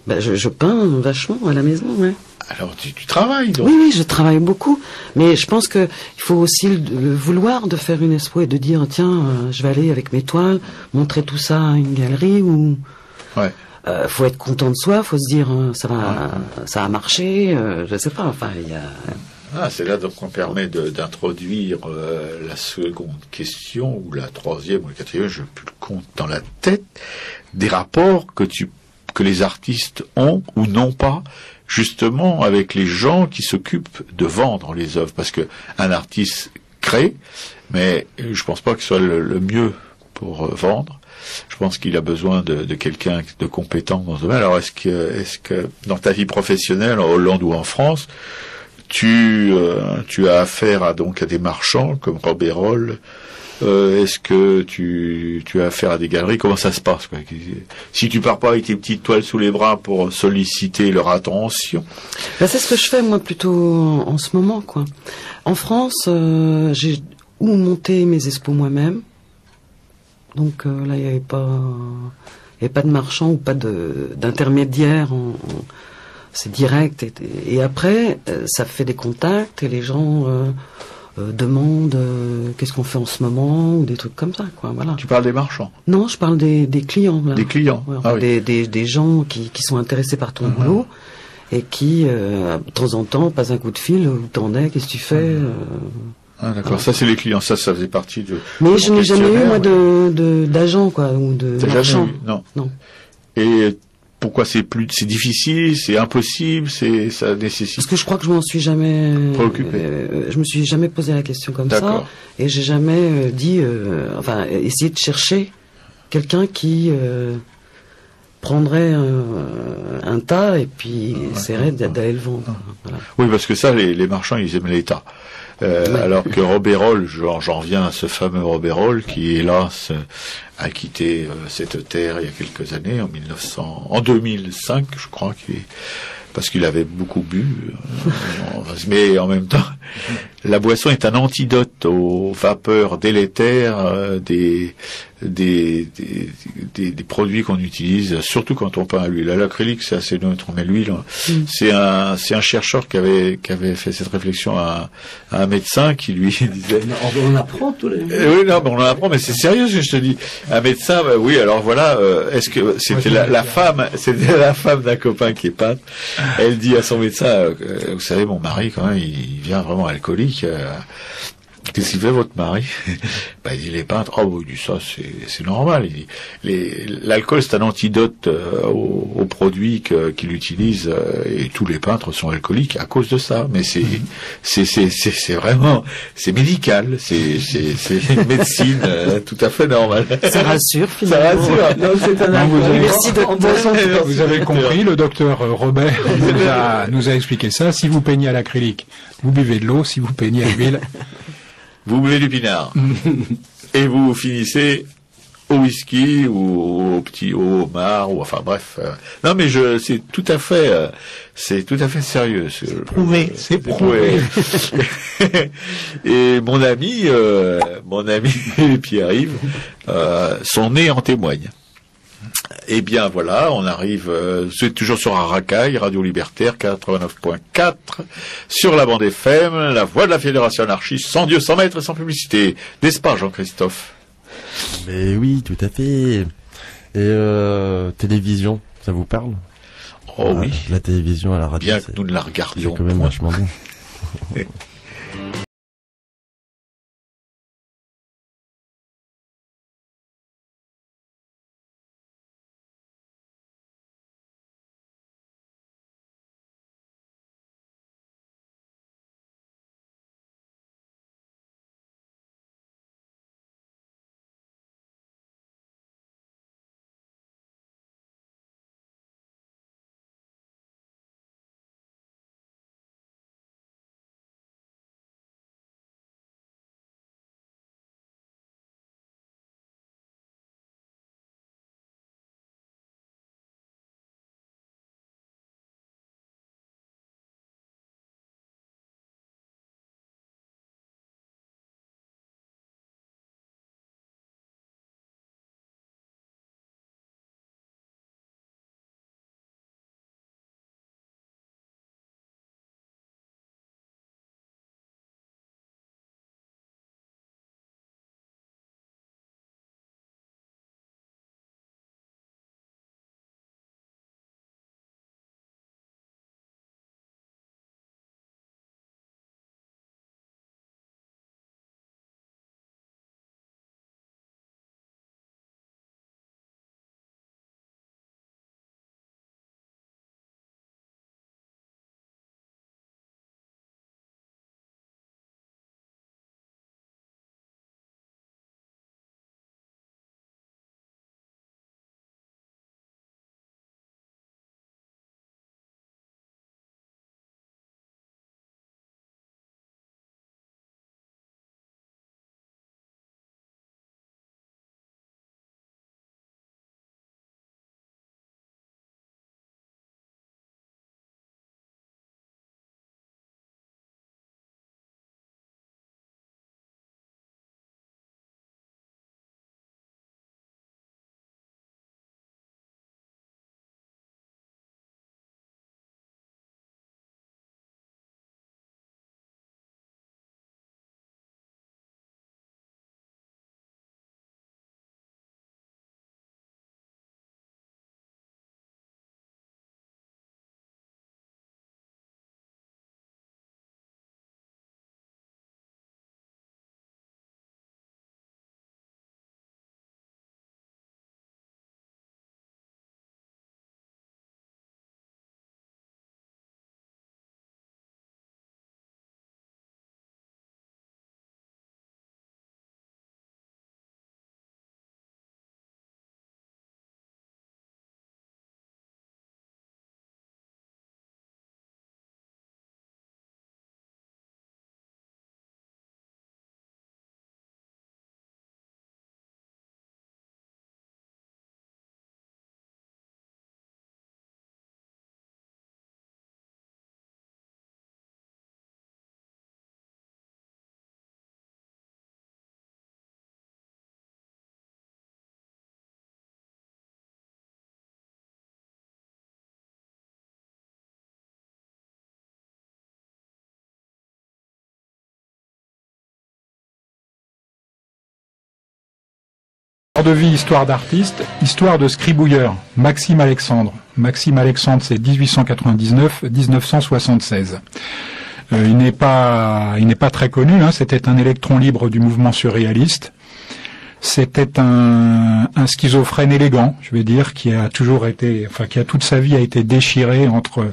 Je peins vachement à la maison, ouais. Alors tu travailles, donc? Oui, je travaille beaucoup, mais je pense que il faut aussi le vouloir de faire une expo et de dire tiens, je vais aller avec mes toiles, montrer tout ça à une galerie ou. Ouais. Faut être content de soi, faut se dire ça a marché, je sais pas. Enfin, il y a. Ah, c'est là donc qu'on permet d'introduire la seconde question, ou la troisième, ou la quatrième, je n'ai plus le compte dans la tête, des rapports que les artistes ont ou n'ont pas, justement, avec les gens qui s'occupent de vendre les œuvres. Parce que un artiste crée, mais je pense pas que ce soit le mieux pour vendre. Je pense qu'il a besoin de quelqu'un de compétent dans ce domaine. Alors, est-ce que dans ta vie professionnelle, en Hollande ou en France, tu as affaire à des marchands comme Robert-Roll? Est-ce que tu as affaire à des galeries? Comment ça se passe, quoi? Si tu pars pas avec tes petites toiles sous les bras pour solliciter leur attention. C'est ce que je fais moi plutôt en ce moment, quoi. En France, j'ai monté mes expos moi-même. Donc là, il n'y avait pas de marchand ou pas d'intermédiaire. C'est direct. Et après, ça fait des contacts et les gens demandent qu'est-ce qu'on fait en ce moment ou des trucs comme ça, quoi. Voilà. Tu parles des marchands? Non, je parle des clients. Là. Des clients. Ouais, enfin, des gens qui sont intéressés par ton boulot et qui, de temps en temps, passent un coup de fil. Où t'en es? Qu'est-ce que tu fais? Ah, d'accord. Ça, c'est les clients. Ça faisait partie de. Mais je n'ai jamais eu moi d'agent, quoi, ou de marchand. Non. Et pourquoi c'est difficile, c'est impossible, ça nécessite. Parce que je crois que je m'en suis jamais préoccupé. Je me suis jamais posé la question comme ça, et j'ai jamais essayé de chercher quelqu'un qui prendrait un tas et puis essaierait d'aller le vendre. Voilà. Oui, parce que ça, les marchands, ils aiment l'État. Alors que Robert-Roll, j'en viens à ce fameux Robert-Roll qui, hélas, a quitté cette terre il y a quelques années, en 2005, je crois, parce qu'il avait beaucoup bu. Mais en même temps, la boisson est un antidote aux vapeurs délétères des produits qu'on utilise, surtout quand on peint à l'huile. L'acrylique, c'est assez neutre, mais l'huile, c'est un chercheur qui avait fait cette réflexion à un médecin qui lui disait. On apprend tous les. Oui, non, mais on en apprend, mais c'est sérieux ce que je te dis. Un médecin, oui, alors voilà, est-ce que c'était la femme d'un copain qui est peintre. Elle dit à son médecin, vous savez, mon mari, quand même, il vient vraiment alcoolique. Qu'est-ce qu'il fait, votre mari? Il dit, il est peintre. Oh, oui, il dit ça, c'est normal. Il dit, l'alcool, c'est un antidote aux produits qu'il utilise, et tous les peintres sont alcooliques à cause de ça. Mais c'est vraiment, c'est médical, c'est une médecine tout à fait normale. Ça rassure, finalement. Ça rassure. Non, c'est un Vous avez compris, le docteur Robert nous a expliqué ça. Si vous peignez à l'acrylique, vous buvez de l'eau. Si vous peignez à l'huile, vous buvez du pinard. Et vous finissez au whisky ou au homard, ou enfin bref. Non, mais c'est tout à fait sérieux. C'est prouvé. Et mon ami Pierre-Yves, son nez en témoigne. Eh bien voilà, on arrive, c'est toujours sur Arakaï, Radio Libertaire 89.4, sur la bande FM, la voix de la Fédération anarchiste, sans Dieu, sans maître et sans publicité. N'est-ce pas, Jean-Christophe? Mais oui, tout à fait. Et télévision, ça vous parle? Oh oui. La télévision à la radio. Bien que nous ne la regardions. C'est quand même vachement bien. De vie, histoire d'artiste, histoire de scribouilleur, Maxime Alexandre. Maxime Alexandre, c'est 1899-1976. Il n'est pas très connu, hein, c'était un électron libre du mouvement surréaliste. C'était un schizophrène élégant, je vais dire, qui a toute sa vie a été déchiré entre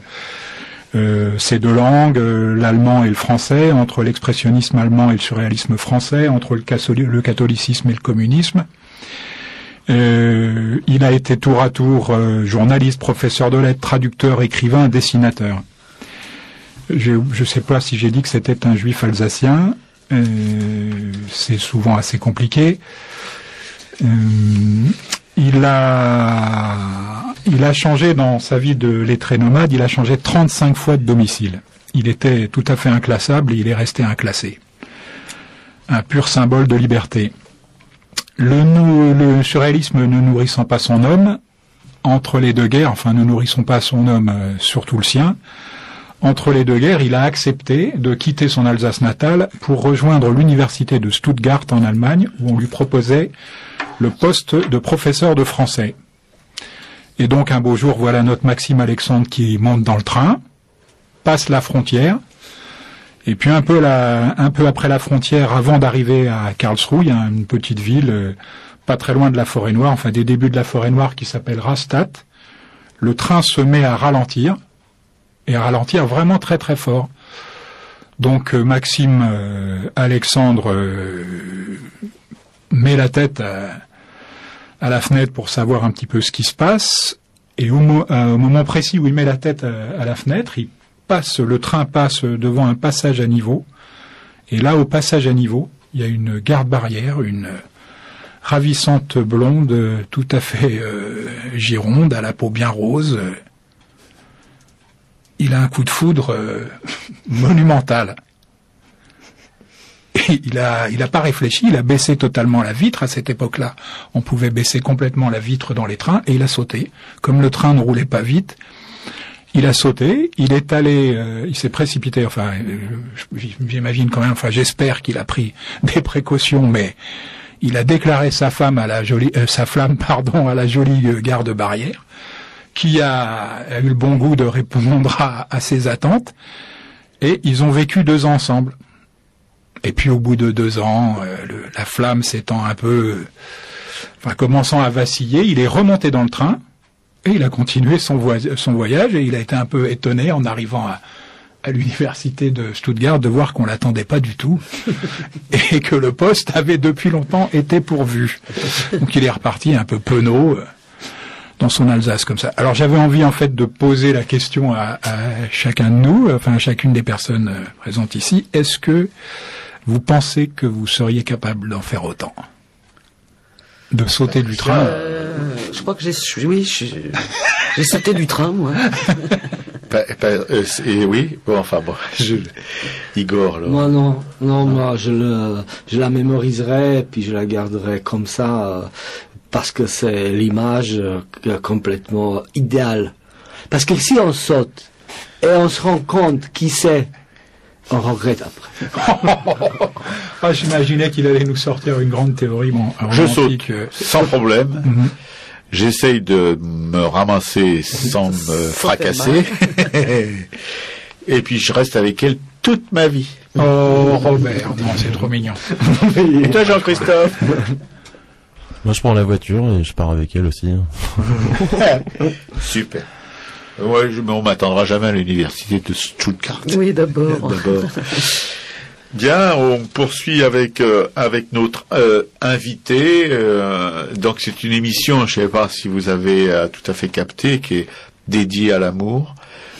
ces deux langues, l'allemand et le français, entre l'expressionnisme allemand et le surréalisme français, entre le catholicisme et le communisme. Il a été tour à tour journaliste, professeur de lettres, traducteur, écrivain, dessinateur. Je sais pas si j'ai dit que c'était un juif alsacien. C'est souvent assez compliqué. Il a changé dans sa vie de lettré nomade, il a changé 35 fois de domicile. Il était tout à fait inclassable et il est resté inclassé. Un pur symbole de liberté. Le surréalisme ne nourrissant pas son homme, entre les deux guerres, enfin ne nourrissant pas son homme, surtout le sien, entre les deux guerres, il a accepté de quitter son Alsace natale pour rejoindre l'université de Stuttgart en Allemagne, où on lui proposait le poste de professeur de français. Et donc un beau jour, voilà notre Maxime Alexandre qui monte dans le train, passe la frontière, et puis un peu après la frontière, avant d'arriver à Karlsruhe, il y a une petite ville pas très loin de la Forêt-Noire, enfin des débuts de la Forêt-Noire qui s'appelle Rastatt. Le train se met à ralentir, et à ralentir vraiment très très fort. Donc Maxime Alexandre met la tête à la fenêtre pour savoir un petit peu ce qui se passe, et au moment précis où il met la tête à la fenêtre, le train passe devant un passage à niveau, et là au passage à niveau, il y a une garde-barrière, une ravissante blonde, tout à fait gironde, à la peau bien rose. Il a un coup de foudre monumental. Et il a pas réfléchi, il a baissé totalement la vitre. À cette époque-là, on pouvait baisser complètement la vitre dans les trains, et il a sauté. Comme le train ne roulait pas vite, il a sauté, il est allé, il s'est précipité, enfin, j'imagine quand même, enfin, j'espère qu'il a pris des précautions, mais il a déclaré sa flamme à la jolie garde-barrière, qui a eu le bon goût de répondre à ses attentes, et ils ont vécu 2 ans ensemble. Et puis au bout de 2 ans, la flamme s'étant un peu, commençant à vaciller, il est remonté dans le train, et il a continué son voyage, et il a été un peu étonné en arrivant à l'université de Stuttgart de voir qu'on l'attendait pas du tout, et que le poste avait depuis longtemps été pourvu. Donc il est reparti un peu penaud dans son Alsace comme ça. Alors j'avais envie en fait de poser la question à chacun de nous, enfin à chacune des personnes présentes ici. Est-ce que vous pensez que vous seriez capable d'en faire autant? De sauter du train? Je crois que j'ai sauté du train, moi. Oui, bon, enfin bon, Igor. Là. Moi moi je la mémoriserai, puis je la garderai comme ça, parce que c'est l'image complètement idéale. Parce que si on saute et on se rend compte qui c'est, on regrette après. J'imaginais qu'il allait nous sortir une grande théorie. Bon, je saute sans problème. Mm-hmm. J'essaye de me ramasser sans me fracasser. Et puis je reste avec elle toute ma vie. Oh Robert, non, c'est trop mignon. Et toi Jean-Christophe? Moi je prends la voiture et je pars avec elle aussi. Super. Ouais, mais on m'attendra jamais à l'université de Stuttgart. Oui, d'abord. Bien, on poursuit avec notre invité. Donc c'est une émission, je ne sais pas si vous avez tout à fait capté, qui est dédiée à l'amour.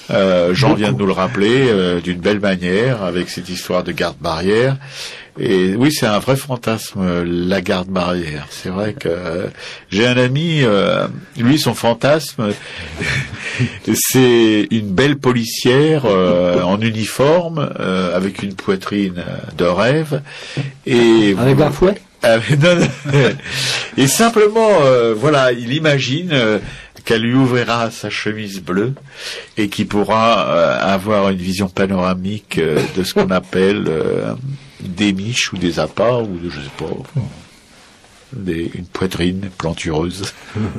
Jean vient de nous le rappeler d'une belle manière avec cette histoire de garde-barrière. Et oui, c'est un vrai fantasme, la garde-barrière. C'est vrai que j'ai un ami, lui, son fantasme, c'est une belle policière en uniforme, avec une poitrine de rêve. Et avec un fouet? Non. Et simplement, voilà, il imagine qu'elle lui ouvrira sa chemise bleue et qu'il pourra avoir une vision panoramique de ce qu'on appelle des miches ou des appâts ou je sais pas. une poitrine plantureuse.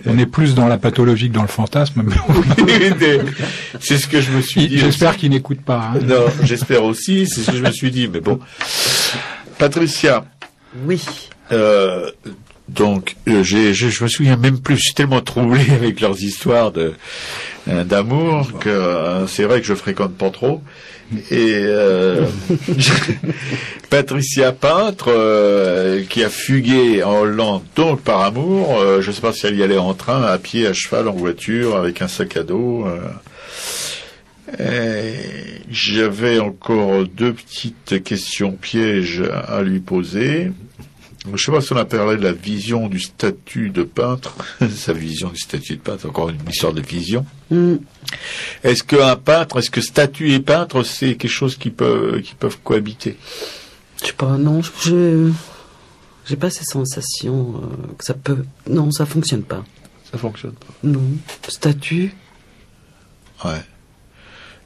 On est plus dans la pathologie que dans le fantasme. C'est ce que je me suis dit. J'espère qu'il n'écoute pas. Hein. Non, j'espère aussi, c'est ce que je me suis dit, mais bon. Patricia. Oui. Donc, je me souviens même plus, je suis tellement troublé avec leurs histoires d'amour que c'est vrai que je fréquente pas trop. Et Patricia peintre qui a fugué en Hollande donc par amour, je sais pas si elle y allait en train, à pied, à cheval, en voiture, avec un sac à dos. J'avais encore 2 petites questions pièges à lui poser. Je sais pas si on a parlé de la vision du statut de peintre. Sa vision du statut de peintre, encore une histoire de vision. Est-ce que statut et peintre, c'est quelque chose qui peuvent cohabiter? Je sais pas, non, j'ai pas ces sensations que ça peut... Non, ça fonctionne pas. Ça fonctionne pas. Non. Statut. Ouais.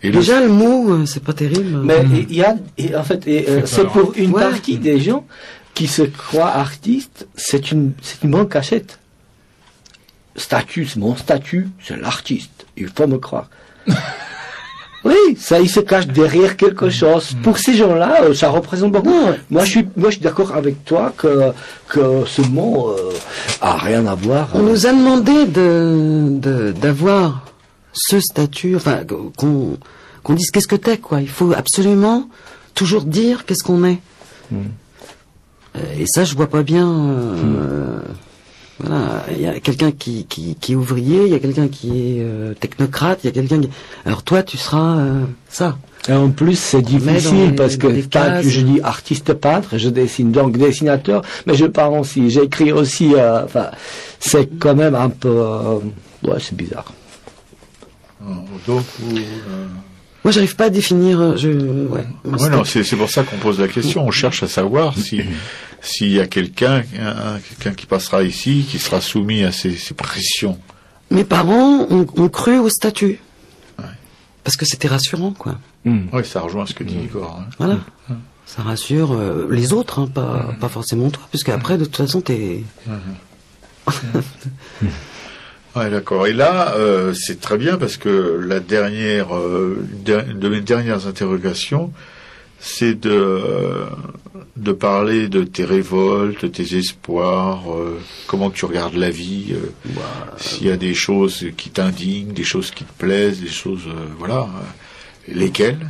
Et déjà, le mot, c'est pas terrible. Mais il y a, en fait, c'est pour une partie des gens qui se croient artistes, c'est une bonne cachette. Statut, c'est mon statut, c'est l'artiste. Il faut me croire. Oui, ça, il se cache derrière quelque chose. Pour ces gens-là, ça représente beaucoup. Moi, je suis d'accord avec toi que ce mot a rien à voir. On nous a demandé d'avoir ce statut, enfin, qu'on dise qu'est-ce que t'es, quoi. Il faut absolument toujours dire qu'est-ce qu'on est. Et ça, je vois pas bien. Voilà, il y a quelqu'un qui est ouvrier, il y a quelqu'un qui est technocrate, il y a quelqu'un qui... Alors toi, tu seras ça. Et en plus, c'est difficile parce que je dis artiste peintre, je dessine, donc dessinateur, mais je peins aussi, j'écris aussi. Enfin, c'est quand même un peu... ouais, c'est bizarre. Donc, moi, j'arrive pas à définir. Non, c'est pour ça qu'on pose la question. On cherche à savoir s'il y a quelqu'un qui passera ici, qui sera soumis à ces pressions. Mes parents ont cru au statut. Ouais. Parce que c'était rassurant, quoi. Oui, ça rejoint ce que dit Igor. Hein. Voilà. Ça rassure les autres, hein, pas forcément toi, puisque après, de toute façon, t'es... Ouais, d'accord. Et là, c'est très bien parce que la dernière, de mes dernières interrogations, c'est de parler de tes révoltes, tes espoirs, comment tu regardes la vie, s'il y a des choses qui t'indignent, des choses qui te plaisent, des choses, voilà, lesquelles,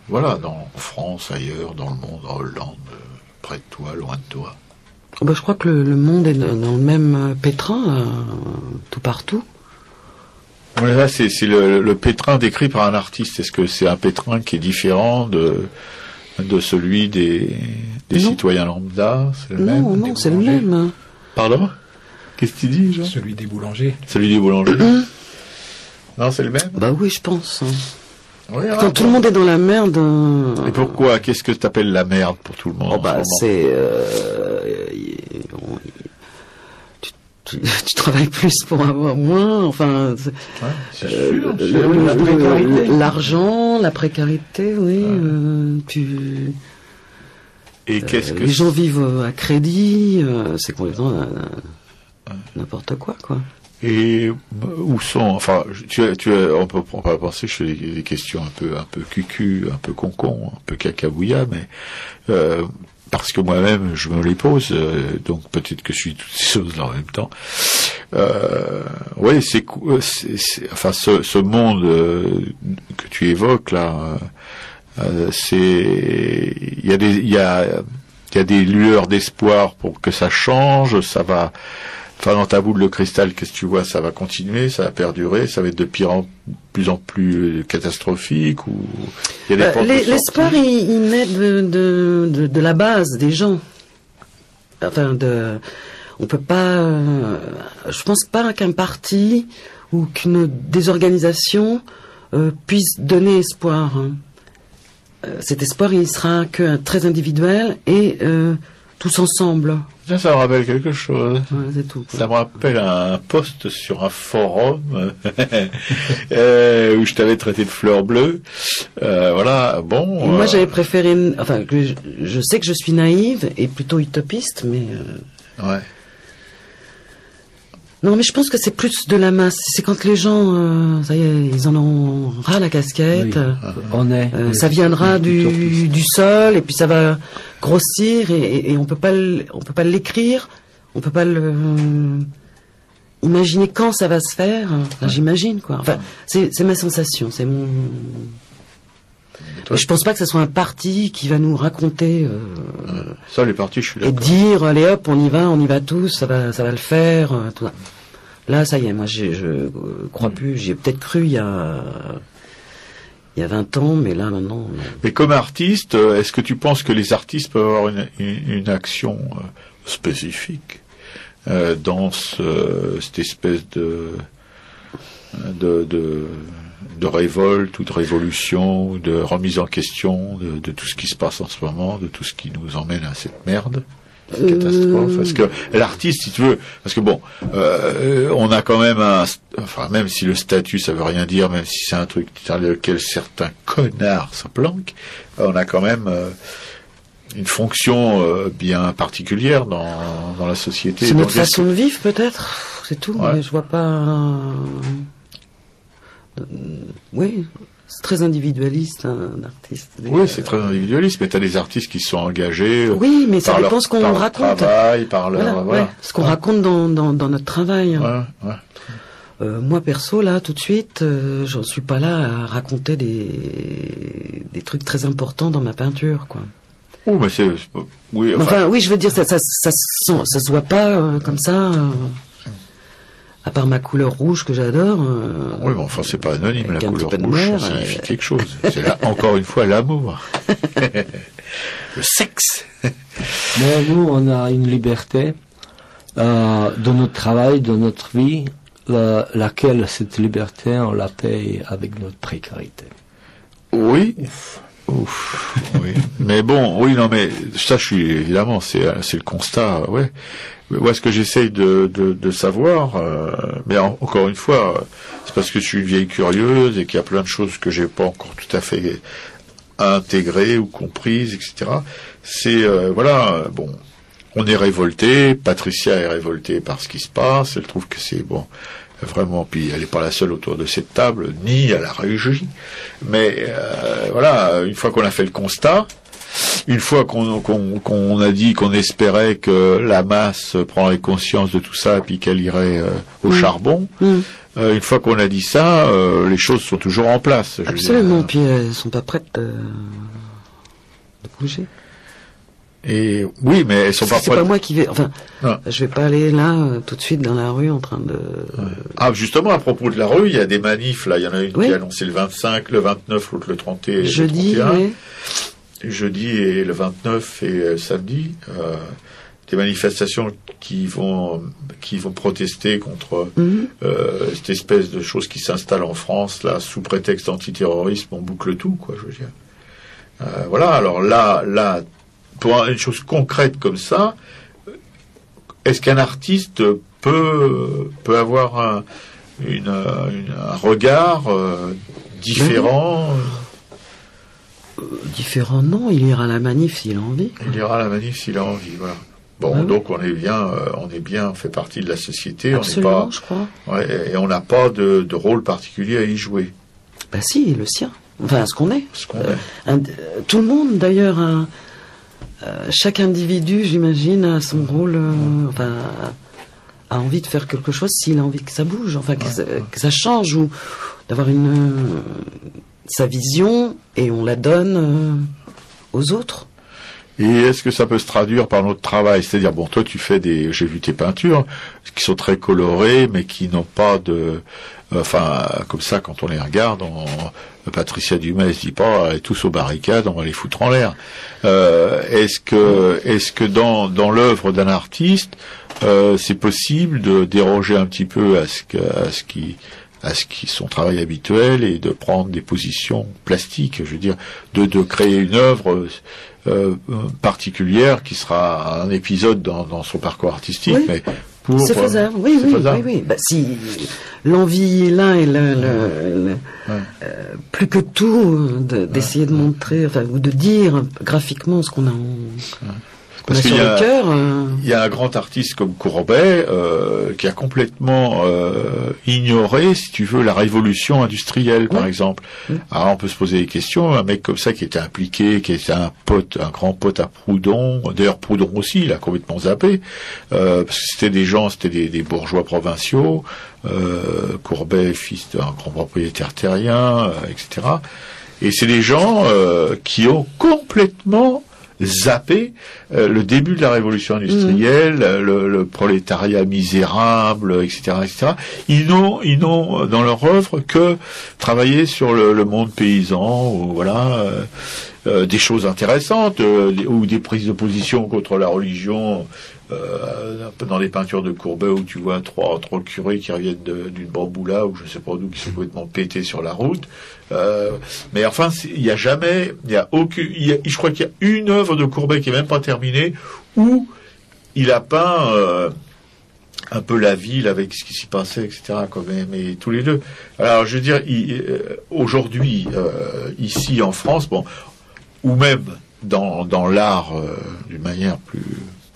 voilà, en France, ailleurs, dans le monde, en Hollande, près de toi, loin de toi. Je crois que le monde est dans le même pétrin, tout partout. Là, c'est le pétrin décrit par un artiste. Est-ce que c'est un pétrin qui est différent de celui des citoyens lambda? C'est le même? Non, c'est le même. Pardon? Qu'est-ce que tu dis, Jean? Celui des boulangers. Celui des boulangers. Non, c'est le même? Bah oui, je pense. Oui, quand tout le monde est dans la merde... Et pourquoi? Qu'est-ce que tu appelles la merde pour tout le monde? C'est... Tu travailles plus pour avoir moins, enfin... L'argent, la précarité, oui. Et qu'est-ce que... Les gens vivent à crédit, c'est complètement n'importe quoi. Et où sont, enfin, on peut penser que je fais des questions un peu cucu, un peu concon, un peu cacabouilla, mais parce que moi-même je me les pose, donc peut-être que je suis toutes ces choses là en même temps. Oui, enfin ce monde que tu évoques là, il y a des lueurs d'espoir pour que ça change, ça va. Enfin, dans ta boule de cristal, qu'est-ce que tu vois? Ça va continuer, ça va perdurer, ça va être de plus en plus catastrophique, ou il y a des l'espoir, il naît de la base des gens. Enfin, on peut pas. Je pense pas qu'un parti ou qu'une désorganisation puisse donner espoir. Cet espoir, il sera que très individuel et tous ensemble. Ça me rappelle quelque chose. Ouais, c'est tout. Ça me rappelle un post sur un forum où je t'avais traité de fleur bleue. Voilà, bon. Moi, j'avais préféré, je sais que je suis naïve et plutôt utopiste, mais. Ouais. Non, mais je pense que c'est plus de la masse. C'est quand les gens, ça y est, ils en ont ras la casquette. Oui, ça viendra du sol et puis ça va grossir et on peut pas l'écrire, on peut pas imaginer quand ça va se faire. Enfin, j'imagine quoi. Enfin, c'est ma sensation, c'est mon. Je pense pas que ce soit un parti qui va nous raconter. Ça, les partis, je suis d'accord. Et dire, allez hop, on y va tous, ça va le faire. Tout ça. Là, ça y est, moi, je crois plus. J'y ai peut-être cru il y a 20 ans, mais là, maintenant. Non. Mais comme artiste, est-ce que tu penses que les artistes peuvent avoir une action spécifique dans cette espèce de révolte ou de révolution ou de remise en question de tout ce qui se passe en ce moment, de tout ce qui nous emmène à cette merde, cette catastrophe? Parce que l'artiste, si tu veux, parce que bon, on a quand même même si le statut ça veut rien dire, même si c'est un truc dans lequel certains connards se planquent, on a quand même une fonction bien particulière dans la société. C'est notre façon de vivre, peut-être. C'est tout. Ouais. Mais je vois pas. Oui, c'est très individualiste, un artiste. Oui, c'est très individualiste, mais tu as des artistes qui sont engagés. Oui, mais ça dépend ce qu'on par raconte. Leur travail, par leur, voilà. Ouais, ce qu'on raconte dans notre travail. Ouais. Moi, perso, là, tout de suite, j'en suis pas là à raconter des trucs très importants dans ma peinture, quoi. Oh, mais oui, enfin, oui, je veux dire, ça se voit pas comme ça. À part ma couleur rouge que j'adore. Oui, mais enfin, c'est pas anonyme, la couleur rouge, ça signifie quelque chose. C'est là, encore une fois, l'amour. Le sexe. Mais nous, on a une liberté dans notre travail, dans notre vie, laquelle cette liberté, on la paye avec notre précarité. Oui. Ouf. Oui. Mais bon, oui, non, mais ça, évidemment, c'est le constat, ouais. Moi, ce que j'essaye de savoir, mais encore une fois, c'est parce que je suis une vieille curieuse et qu'il y a plein de choses que j'ai pas encore tout à fait intégrées ou comprises, etc. C'est, bon, on est révolté, Patricia est révoltée par ce qui se passe, elle trouve que c'est, bon, vraiment, puis elle n'est pas la seule autour de cette table, ni à la régie, mais une fois qu'on a fait le constat, une fois qu'on a dit qu'on espérait que la masse prendrait conscience de tout ça et puis qu'elle irait au charbon, une fois qu'on a dit ça, les choses sont toujours en place. Absolument, puis elles sont pas prêtes de bouger. Et oui, mais elles sont pas prêtes. C'est pas moi qui vais. Enfin, je vais pas aller là tout de suite dans la rue en train de. Ah, justement, à propos de la rue, il y a des manifs là. Il y en a une qui est annoncée le 25, le 29, l'autre le 30 et jeudi, le 31. Oui. Jeudi et le 29 et samedi, des manifestations qui vont protester contre cette espèce de chose qui s'installe en France là sous prétexte antiterrorisme. On boucle tout, quoi. Je veux dire. Alors là, pour une chose concrète comme ça, est-ce qu'un artiste peut avoir un regard différent? Différent, non, il ira à la manif s'il a envie. Il ira à la manif s'il a envie, voilà. Bon, donc on fait partie de la société. Absolument, je crois. Ouais, et on n'a pas de rôle particulier à y jouer. Bah si, le sien. Enfin, ce qu'on est. Tout le monde, d'ailleurs, chaque individu, j'imagine, a son rôle, a envie de faire quelque chose s'il a envie que ça bouge, que ça change, ou d'avoir sa vision et on la donne aux autres. Et est-ce que ça peut se traduire par notre travail? C'est-à-dire, bon, toi tu fais j'ai vu tes peintures qui sont très colorées mais qui n'ont pas comme ça quand on les regarde, Patricia Dumais se dit pas, allez tous aux barricades, on va les foutre en l'air. Est-ce que dans l'œuvre d'un artiste, c'est possible de déroger un petit peu à ce qui son travail habituel et de prendre des positions plastiques, je veux dire, de créer une œuvre particulière qui sera un épisode dans son parcours artistique, Oui. mais C'est faisable, oui. Bah, si l'envie est là et plus que tout d'essayer de montrer, enfin, ou de dire graphiquement ce qu'on a parce sur le cœur. Il y a un grand artiste comme Courbet qui a complètement ignoré, si tu veux, la révolution industrielle, par exemple. Alors on peut se poser des questions. Un mec comme ça qui était impliqué, qui était un grand pote à Proudhon. D'ailleurs Proudhon aussi, il a complètement zappé parce que c'était des bourgeois provinciaux. Courbet, fils d'un grand propriétaire terrien, etc. Et c'est des gens qui ont complètement zappé le début de la révolution industrielle, le prolétariat misérable, etc., etc. Ils n'ont dans leur œuvre que travaillé sur le monde paysan, ou voilà, des choses intéressantes, ou des prises de position contre la religion. Un peu dans les peintures de Courbet où tu vois trois curés qui reviennent d'une bamboula ou je sais pas d'où, qui sont complètement pétés sur la route. Mais enfin, je crois qu'il y a une œuvre de Courbet qui est même pas terminée où il a peint un peu la ville avec ce qui s'y passait, etc. Mais tous les deux. Alors, je veux dire, aujourd'hui, ici en France, ou même dans l'art d'une manière plus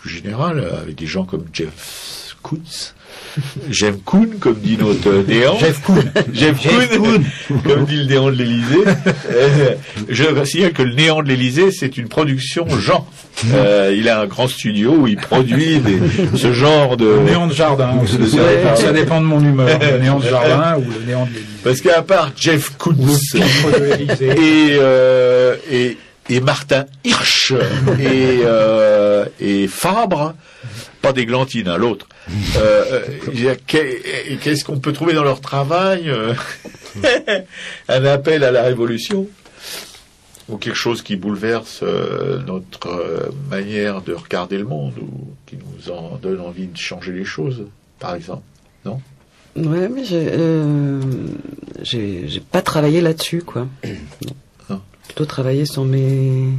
général, avec des gens comme Jeff Koons, comme dit notre néant. Jeff Koons, comme dit le néant de l'Élysée. Je signale que le néant de l'Élysée, c'est une production Jean. Il a un grand studio où il produit ce genre de... Le néant de jardin. Ça dépend de mon humeur. Le néant de jardin ou le néant de l'Élysée. Parce qu'à part Jeff Koons et Martin Hirsch et Fabre, pas d'Églantine, l'autre. Qu'est-ce qu'on peut trouver dans leur travail? Un appel à la révolution, ou quelque chose qui bouleverse notre manière de regarder le monde, ou qui nous en donne envie de changer les choses, par exemple, non? Ouais, mais j'ai pas travaillé là-dessus, quoi. Plutôt travailler sur mes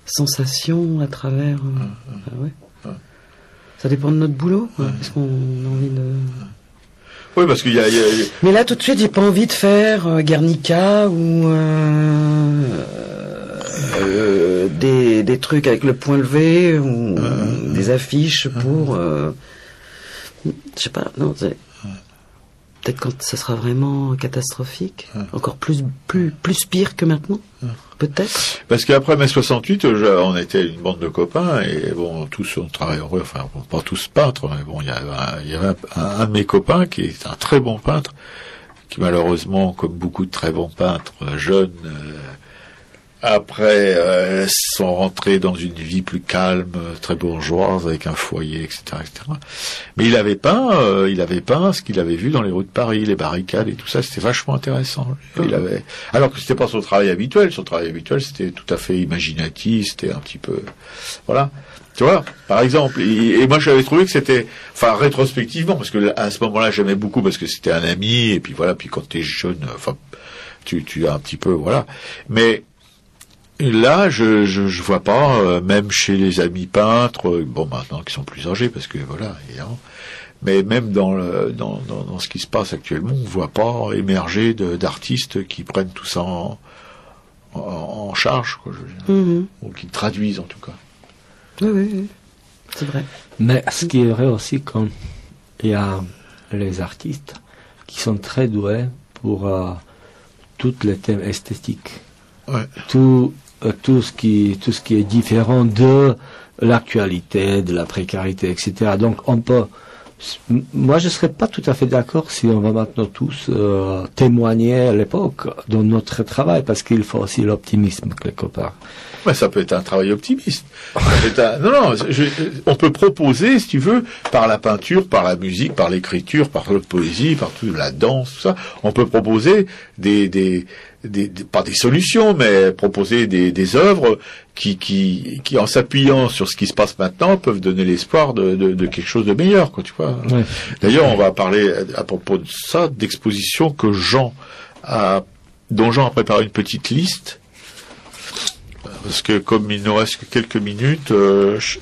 sensations à travers. Ça dépend de notre boulot, quoi. Est-ce qu'on a envie de. Oui, parce qu'il y a. Mais là, tout de suite, j'ai pas envie de faire Guernica ou des trucs avec le point levé ou des affiches pour. Je sais pas. Non, peut-être quand ça sera vraiment catastrophique, encore plus pire que maintenant, peut-être. Parce qu'après mai 68, on était une bande de copains et tous on travaillait, enfin pas tous peintres, mais il y avait un de mes copains qui est un très bon peintre, qui malheureusement, comme beaucoup de très bons peintres jeunes, après sont rentrés dans une vie plus calme, très bourgeoise, avec un foyer, etc., etc. Mais il avait peint ce qu'il avait vu dans les rues de Paris, les barricades et tout ça. C'était vachement intéressant. Alors que c'était pas son travail habituel. Son travail habituel, c'était tout à fait imaginatif. C'était un petit peu, voilà. Tu vois, par exemple. Et moi, j'avais trouvé que c'était, enfin, rétrospectivement, parce que à ce moment-là, j'aimais beaucoup parce que c'était un ami. Et puis voilà. Puis quand t'es jeune, enfin, tu as un petit peu, voilà. Mais là, je vois pas, même chez les amis peintres, maintenant qui sont plus âgés, parce que voilà, évidemment, mais même dans ce qui se passe actuellement, on voit pas émerger d'artistes qui prennent tout ça en charge, quoi, je veux dire, ou qui traduisent en tout cas. Oui, c'est vrai. Mais ce qui est vrai aussi, comme il y a les artistes qui sont très doués pour tous les thèmes esthétiques. Ouais. Tout ce qui est différent de l'actualité, de la précarité, etc. Donc moi je serais pas tout à fait d'accord si on va maintenant tous témoigner à l'époque de notre travail, parce qu'il faut aussi l'optimisme quelque part. Ouais, ça peut être un travail optimiste. On peut proposer, si tu veux, par la peinture, par la musique, par l'écriture, par la poésie, par la danse, tout ça, on peut proposer pas des solutions, mais proposer des œuvres qui en s'appuyant sur ce qui se passe maintenant, peuvent donner l'espoir de quelque chose de meilleur, quoi, tu vois. Ouais. D'ailleurs, on va parler à propos de ça, d'expositions dont Jean a préparé une petite liste Parce que comme il nous reste que quelques minutes, je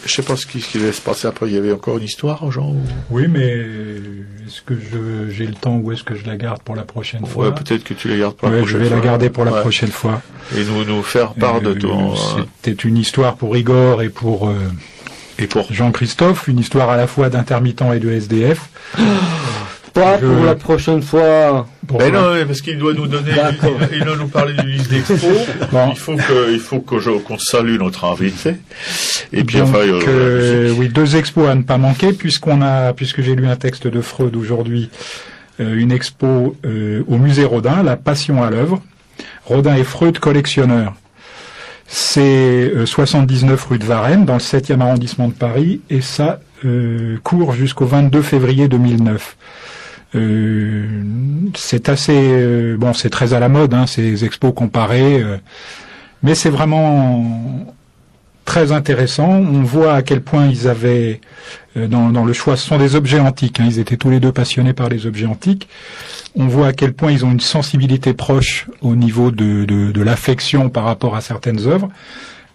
sais pas ce qui devait se passer après. Il y avait encore une histoire, Jean ou... Oui, mais est-ce que j'ai le temps ou est-ce que je la garde pour la prochaine fois? Ouais, peut-être que tu la gardes pour la prochaine fois. Je vais la garder pour la prochaine fois. Et nous faire part de ton... C'était une histoire pour Igor et pour Jean-Christophe, une histoire à la fois d'intermittent et de SDF. Pas pour la prochaine fois. Non, parce qu'il doit nous donner, il doit nous parler du liste d'expo. Bon. Il faut qu'on salue notre invité. Et puis, donc, oui, 2 expos à ne pas manquer, puisque j'ai lu un texte de Freud aujourd'hui, une expo, au musée Rodin, La Passion à l'œuvre. Rodin et Freud collectionneurs. C'est 79 rue de Varennes, dans le 7e arrondissement de Paris, et ça court jusqu'au 22 février 2009. C'est assez c'est très à la mode, ces expos comparés, mais c'est vraiment très intéressant. On voit à quel point ils avaient dans le choix, ce sont des objets antiques, ils étaient tous les deux passionnés par les objets antiques. On voit à quel point ils ont une sensibilité proche au niveau de l'affection par rapport à certaines œuvres,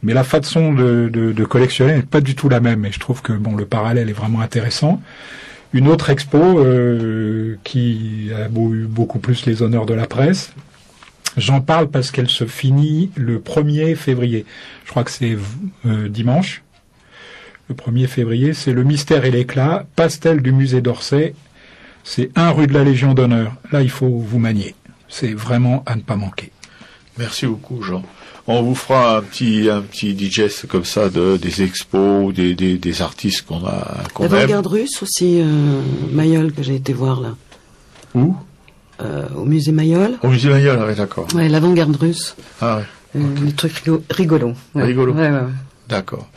mais la façon de collectionner n'est pas du tout la même, et je trouve que le parallèle est vraiment intéressant. Une autre expo qui a eu beaucoup plus les honneurs de la presse. J'en parle parce qu'elle se finit le 1er février. Je crois que c'est dimanche. Le 1er février, c'est Le Mystère et l'éclat, pastel du musée d'Orsay. C'est 1 rue de la Légion d'honneur. Là, il faut vous manier. C'est vraiment à ne pas manquer. Merci beaucoup, Jean. On vous fera un petit digest comme ça des expos, des artistes qu'on aime. L'avant-garde russe aussi, Mayol, que j'ai été voir là. Où? Au musée Mayol. Au musée Mayol, oui, d'accord. Ouais, l'avant-garde russe. Ah ouais. Des trucs rigolos. Ouais. Rigolo. Ouais. D'accord.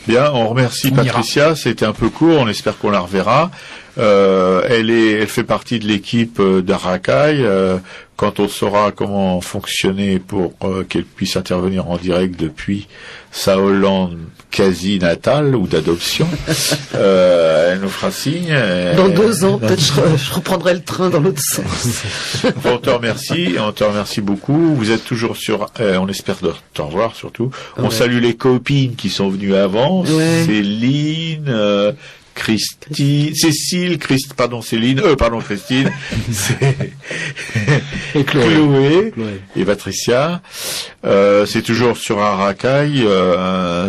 Bien, on remercie Patricia. C'était un peu court. On espère qu'on la reverra. Elle fait partie de l'équipe d'Arakai. Quand on saura comment fonctionner pour qu'elle puisse intervenir en direct depuis sa Hollande quasi natale ou d'adoption, elle nous fera signe. Dans 2 ans, peut-être je reprendrai le train dans l'autre sens. On te remercie beaucoup. Vous êtes toujours on espère te revoir surtout. On salue les copines qui sont venues avant. Ouais. Céline, Christine, et Chloé et Patricia. C'est toujours sur Arakai,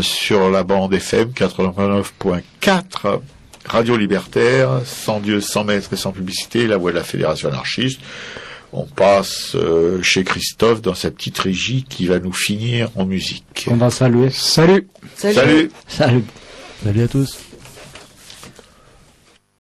sur la bande FM 89.4, Radio Libertaire, sans Dieu, sans maître et sans publicité, la voix de la Fédération anarchiste. On passe chez Christophe dans sa petite régie qui va nous finir en musique. On va saluer. Salut. Salut. Salut à tous.